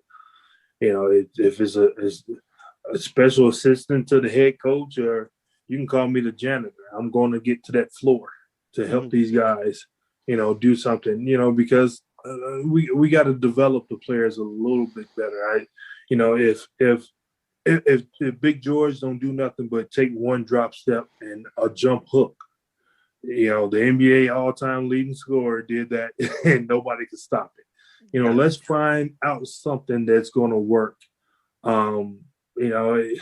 if it's a special assistant to the head coach, or you can call me the janitor. I'm going to get to that floor to help these guys, do something, because we got to develop the players a little bit better. If Big George don't do nothing but take one drop step and a jump hook, the NBA all-time leading scorer did that, and nobody could stop it. Let's find out something that's going to work. We're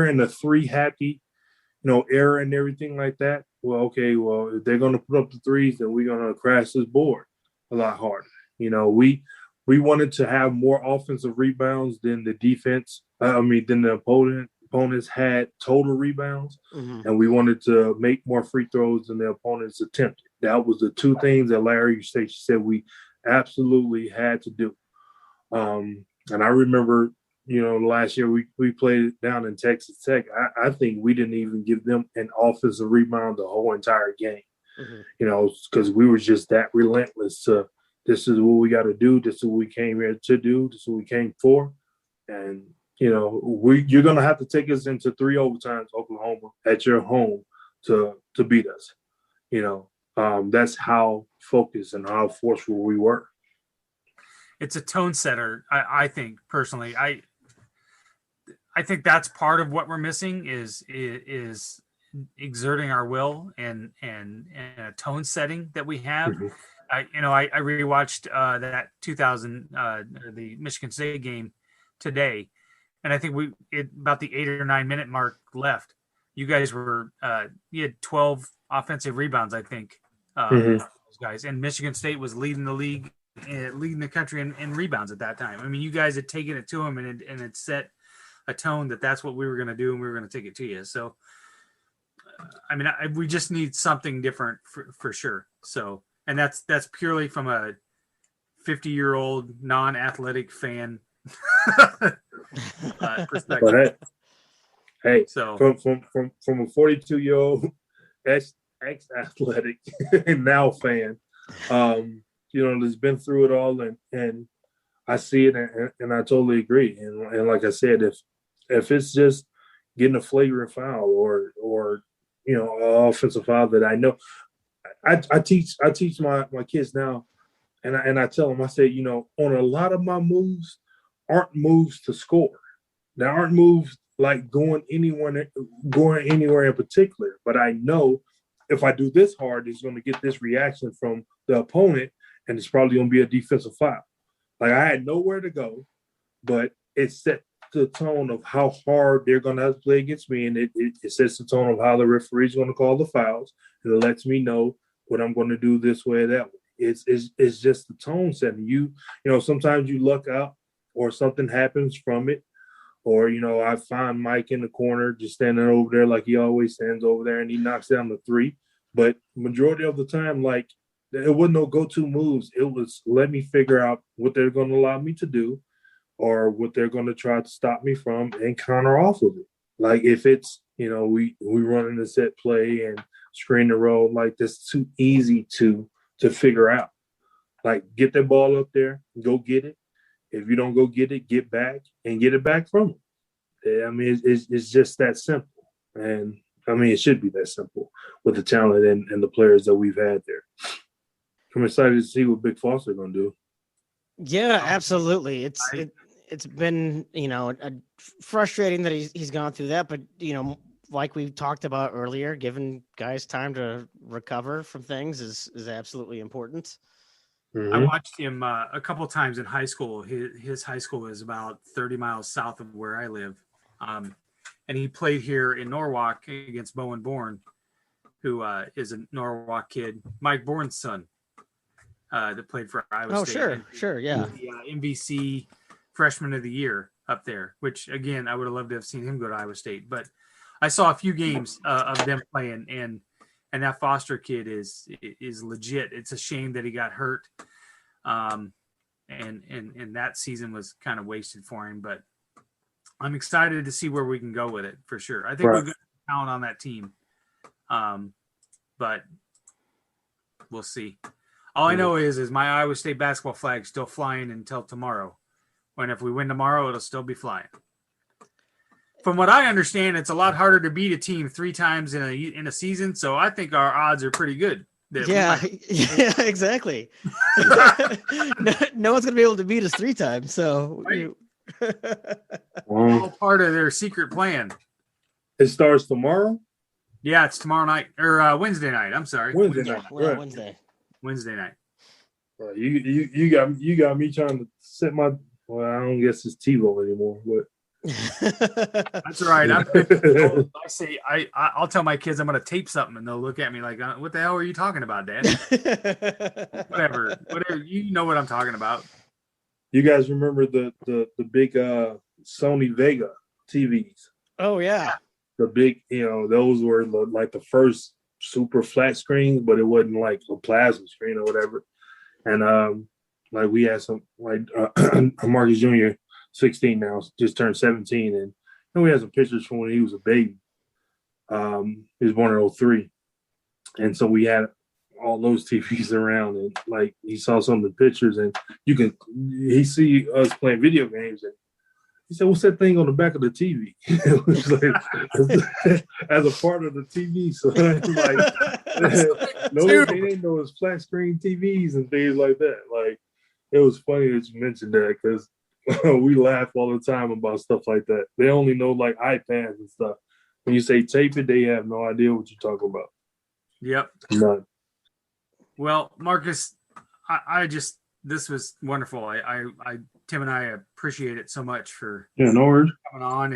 in a three happy, era and everything like that. Well, okay, if they're going to put up the threes, then we're going to crash this board a lot harder. We wanted to have more offensive rebounds than the defense. Than the opponents had total rebounds, and we wanted to make more free throws than the opponents attempted. That was the two things that Larry said we absolutely had to do. And I remember, last year we played down in Texas Tech. I think we didn't even give them an offensive rebound the whole entire game, because we were just that relentless. This is what we got to do. This is what we came here to do. This is what we came for. And, you're going to have to take us into 3 overtimes, Oklahoma, at your home to beat us. That's how focused and how forceful we were. It's a tone setter, I think, personally. I think that's part of what we're missing is exerting our will and a tone setting that we have. I rewatched that 2000 the Michigan State game today, and I think about the 8 or 9 minute mark left. You guys were you had 12 offensive rebounds, I think. Those guys, and Michigan State was leading the league, leading the country in rebounds at that time. I mean, you guys had taken it to them, and it set a tone that's what we were going to do, and we were going to take it to you. So, we just need something different for sure. So, and that's purely from a 50-year-old non-athletic fan perspective. But hey, so from a 42-year-old ex-athletic now fan, that's been through it all, and I see it, and I totally agree. And like I said, if it's just getting a flagrant foul or an offensive foul that I know, I teach my kids now, and I tell them, I say, on a lot of my moves aren't moves to score. There aren't moves like going anywhere in particular, but I know if I do this hard, it's going to get this reaction from the opponent, and it's probably going to be a defensive foul. Like, I had nowhere to go, but it set the tone of how hard they're going to have to play against me, and it sets the tone of how the referee is going to call the fouls, and it lets me know what I'm going to do this way or that way. It's just the tone setting. Sometimes you luck out or something happens from it, or, I find Mike in the corner just standing over there like he always stands over there, and he knocks down the 3. But majority of the time, like, it wasn't no go-to moves. It was let me figure out what they're going to allow me to do or what they're going to try to stop me from and counter off of it. Like, if it's, we running a set play and screen the roll, like, that's too easy to figure out. Like, get that ball up there, go get it. If you don't go get it, get back and get it back from them. I mean, it's just that simple. And, it should be that simple with the talent and the players that we've had there. I'm excited to see what Big Foster going to do. Yeah, absolutely. It's been, frustrating that he's gone through that, but, like we talked about earlier, giving guys time to recover from things is absolutely important. I watched him a couple times in high school. His high school is about 30 miles south of where I live. And he played here in Norwalk against Bowen Bourne, who is a Norwalk kid, Mike Bourne's son. that played for Iowa Oh, State. sure, yeah. The MVC Freshman of the Year up there, which again I would have loved to have seen him go to Iowa State. But I saw a few games of them playing, and that Foster kid is legit. It's a shame that he got hurt, and that season was kind of wasted for him. But I'm excited to see where we can go with it for sure. I think we're going to count on that team, but we'll see. All I know is my Iowa State basketball flag's still flying until tomorrow. When if we win tomorrow, it'll still be flying. From what I understand, it's a lot harder to beat a team 3 times in a season, so I think our odds are pretty good. Yeah, exactly. No one's gonna be able to beat us 3 times, so all part of their secret plan. It starts tomorrow. Yeah, it's tomorrow night or Wednesday night. I'm sorry, Wednesday night. Right. Wednesday night. You got me trying to set my. Well, I don't guess it's TiVo anymore, but that's all right. I'll tell my kids I'm going to tape something, and they'll look at me like, "What the hell are you talking about, Dad?" whatever. You know what I'm talking about. You guys remember the big Sony Vega TVs? Oh yeah, the big. Those were like the first super flat screens, but it wasn't like a plasma screen or whatever. And like we had some Marcus Jr. 16 now, just turned 17, and we had some pictures from when he was a baby. He was born in 2003, and so we had all those TVs around, and like he saw some of the pictures, and he see us playing video games, and he said, "What's that thing on the back of the TV?" It was like, as a part of the TV. So like, no, they didn't know it's flat screen TVs and things like that. Like, it was funny that you mentioned that because we laugh all the time about stuff like that. They only know like iPads and stuff. When you say tape it, they have no idea what you're talking about. Yep. None. Well, Marcus, this was wonderful. Tim and I appreciate it so much for no worries. coming on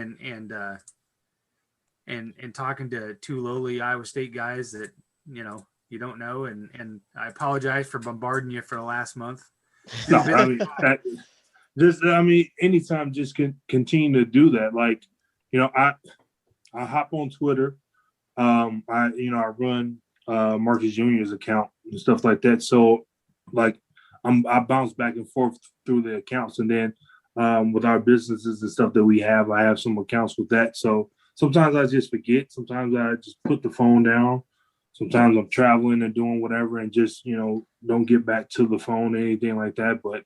and talking to 2 lowly Iowa State guys that you don't know, and I apologize for bombarding you for the last month. No, I mean, anytime, just continue to do that. Like, I hop on Twitter. I run Marcus Jr.'s account and stuff like that. So, like, I bounce back and forth through the accounts, and then with our businesses and stuff that we have, I have some accounts with that. So sometimes I just forget. Sometimes I just put the phone down. Sometimes I'm traveling and doing whatever, and just don't get back to the phone or anything like that. But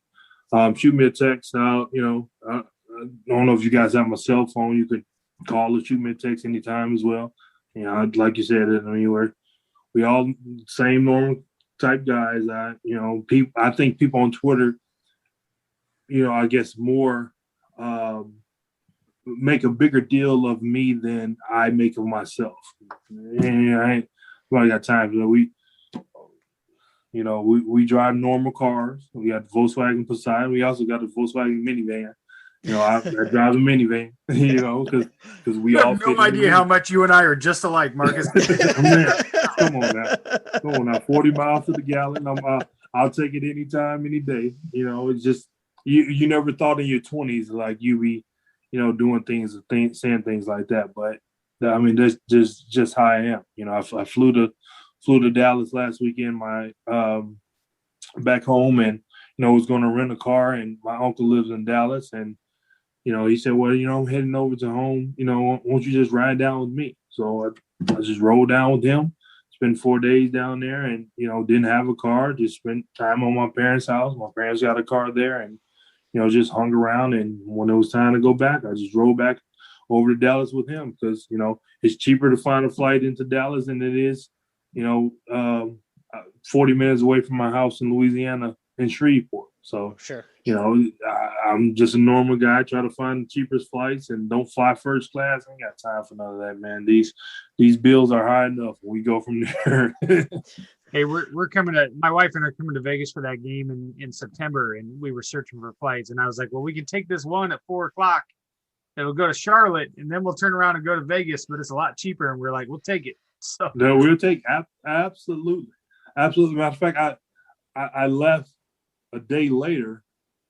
shoot me a text. I don't know if you guys have my cell phone. You could call or shoot me a text anytime as well. Like you said, we all same normal type guys. I think people on Twitter, I guess more make a bigger deal of me than I make of myself. And I ain't got time. We drive normal cars. We got the Volkswagen Passat. We also got the Volkswagen minivan. I drive a minivan, because we all have no idea how much you and I are just alike, Marcus. Come on now. 40 miles to the gallon. I'll take it anytime, any day. It's just you never thought in your 20s like you be, doing things and saying things like that. But I mean, that's just how I am. I flew to Dallas last weekend, back home, and was going to rent a car, and my uncle lives in Dallas, and he said, "Well, I'm heading over to home. Won't you just ride down with me?" So I just rolled down with him. Spent 4 days down there, and didn't have a car. Just spent time on my parents' house. My parents got a car there, and just hung around. And when it was time to go back, I just drove back over to Dallas with him because it's cheaper to find a flight into Dallas than it is 40 minutes away from my house in Louisiana in Shreveport. So sure, I'm just a normal guy. Try to find the cheapest flights and don't fly first class. I ain't got time for none of that, man. These bills are high enough. We go from there. Hey, we're coming to, my wife and I are coming to Vegas for that game in September, and we were searching for flights, and I was like, well, we can take this one at 4:00. It'll go to Charlotte, and then we'll turn around and go to Vegas, but it's a lot cheaper. And we're like, we'll take it. So no, we'll take absolutely. Matter of fact, I left a day later,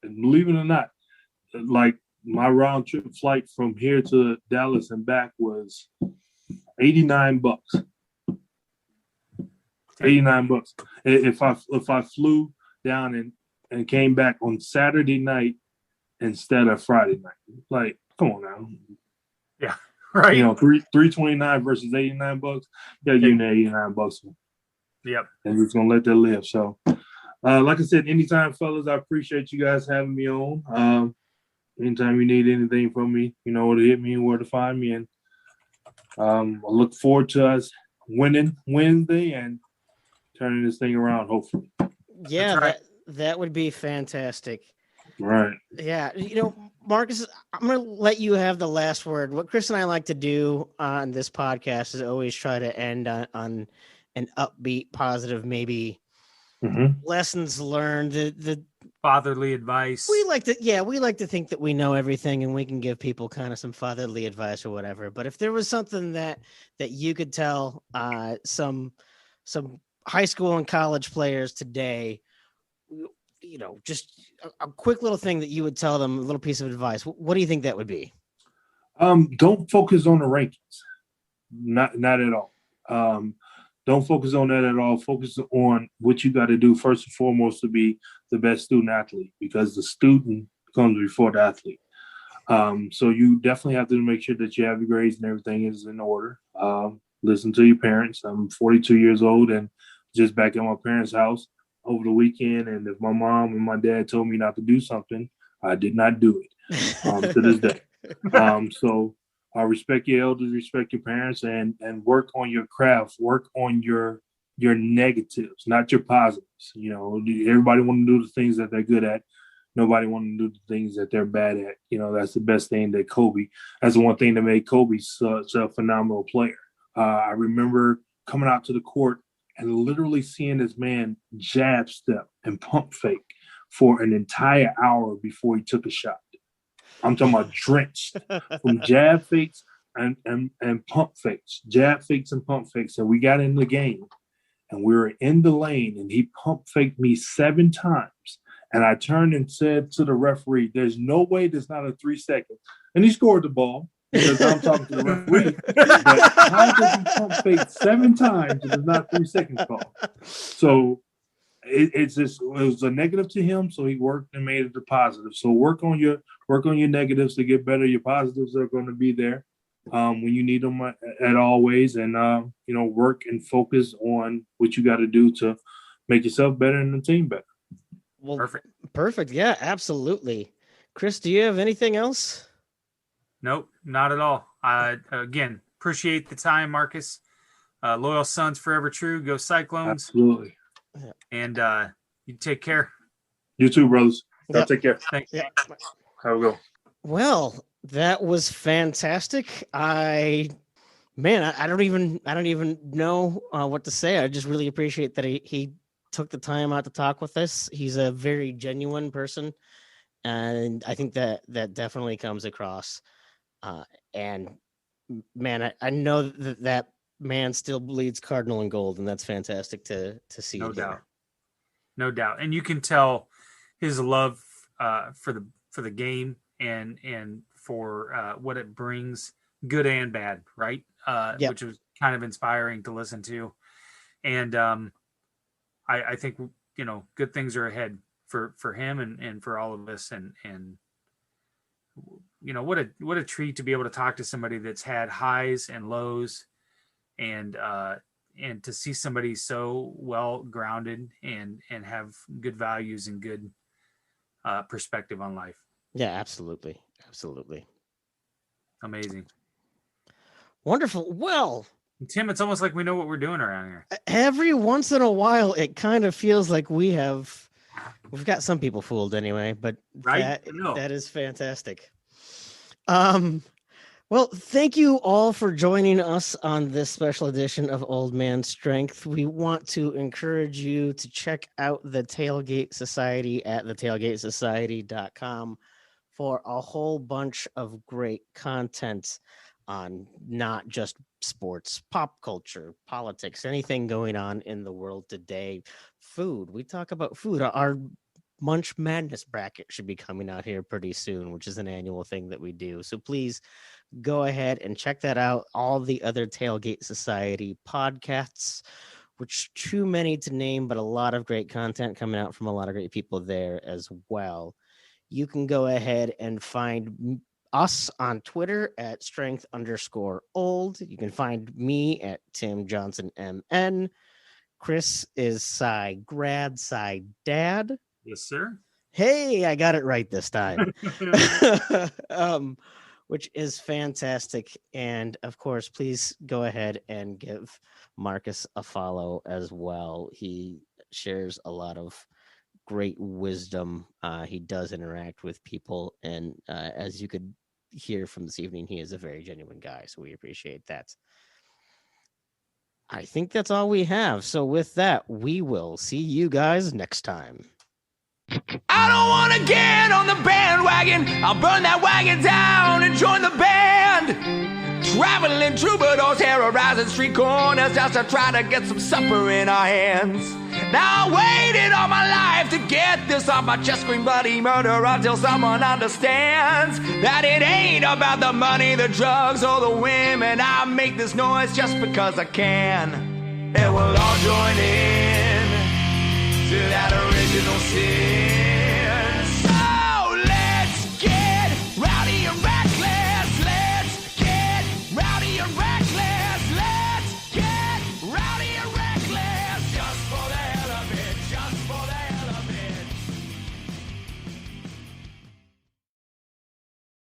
and believe it or not, like my round trip flight from here to Dallas and back was $89. $89. If I flew down and came back on Saturday night instead of Friday night, like, come on now. Yeah, right. You know, $329 versus $89. Yeah, you know, $89. Yep. And we're gonna let that live. So, like I said, anytime, fellas, I appreciate you guys having me on. Anytime you need anything from me, you know where to hit me and where to find me. And I look forward to us winning Wednesday and turning this thing around, hopefully. Yeah, right. that would be fantastic. Right. Yeah, you know, Marcus, I'm going to let you have the last word. What Chris and I like to do on this podcast is always try to end on an upbeat, positive, maybe lessons learned. The fatherly advice. we like to think that we know everything and we can give people kind of some fatherly advice or whatever. But if there was something that you could tell some high school and college players today, you know, just a quick little thing that you would tell them, a little piece of advice, what do you think that would be? Don't focus on the rankings. Not at all. Don't focus on that at all. Focus on what you got to do first and foremost to be the best student athlete, because the student comes before the athlete. So you definitely have to make sure that you have your grades and everything is in order. Listen to your parents. I'm 42 years old and just back at my parents' house over the weekend. And if my mom and my dad told me not to do something, I did not do it to this day. So I respect your elders, respect your parents, and work on your craft, work on your negatives, not your positives. You know, everybody want to do the things that they're good at. Nobody want to do the things that they're bad at. You know, that's the best thing that that's the one thing that made Kobe such a phenomenal player. I remember coming out to the court and literally seeing this man jab step and pump fake for an entire hour before he took a shot. I'm talking about drenched from jab fakes and pump fakes, jab fakes and pump fakes. And we got in the game and we were in the lane and he pump faked me 7 times. And I turned and said to the referee, there's no way there's not a 3 seconds. And he scored the ball because I'm talking to the referee. But how does he pump fake 7 times if it's not 3 seconds call? So it was a negative to him, so he worked and made it a positive. So work on your negatives to get better. Your positives are going to be there when you need them at always, and you know, work and focus on what you got to do to make yourself better and the team better. Well, perfect. Yeah, absolutely. Chris, do you have anything else? Nope, not at all. Again, appreciate the time, Marcus. Loyal Sons forever true. Go Cyclones. Absolutely. And you take care. You too, brothers. Yep. Take care. Thanks. Yeah. Have a go. Well, that was fantastic. I don't even know what to say. I just really appreciate that he took the time out to talk with us. He's a very genuine person, and I think that definitely comes across. And man, I know that man still bleeds cardinal and gold, and that's fantastic to see. No doubt. And you can tell his love for the game and for what it brings, good and bad, right? Yep. Which was kind of inspiring to listen to. And I think, you know, good things are ahead for him and for all of us. And you know, what a treat to be able to talk to somebody that's had highs and lows, and to see somebody so well grounded and have good values and good perspective on life. Yeah, absolutely. Amazing. Wonderful. Well, Tim, it's almost like we know what we're doing around here. Every once in a while, it kind of feels like we've got some people fooled anyway, but right? That is fantastic. Well, thank you all for joining us on this special edition of Old Man Strength. We want to encourage you to check out the Tailgate Society at thetailgatesociety.com for a whole bunch of great content on not just sports, pop culture, politics, anything going on in the world today. Food. We talk about food. Our Munch Madness bracket should be coming out here pretty soon, which is an annual thing that we do. So please go ahead and check that out. All the other Tailgate Society podcasts, which too many to name, but a lot of great content coming out from a lot of great people there as well. You can go ahead and find us on Twitter at strength_old. You can find me at Tim Johnson MN. Chris is Cy Grad, Cy Dad. Yes, sir. Hey, I got it right this time. Which is fantastic. And of course, please go ahead and give Marcus a follow as well. He shares a lot of great wisdom. He does interact with people. And as you could hear from this evening, he is a very genuine guy. So we appreciate that. I think that's all we have. So with that, we will see you guys next time. I don't want to get on the bandwagon. I'll burn that wagon down and join the band. Traveling troubadours, terrorizing street corners just to try to get some supper in our hands. Now I waited all my life to get this off my chest, scream bloody murder until someone understands that it ain't about the money, the drugs, or the women. I make this noise just because I can. And we'll all join in to that original sin.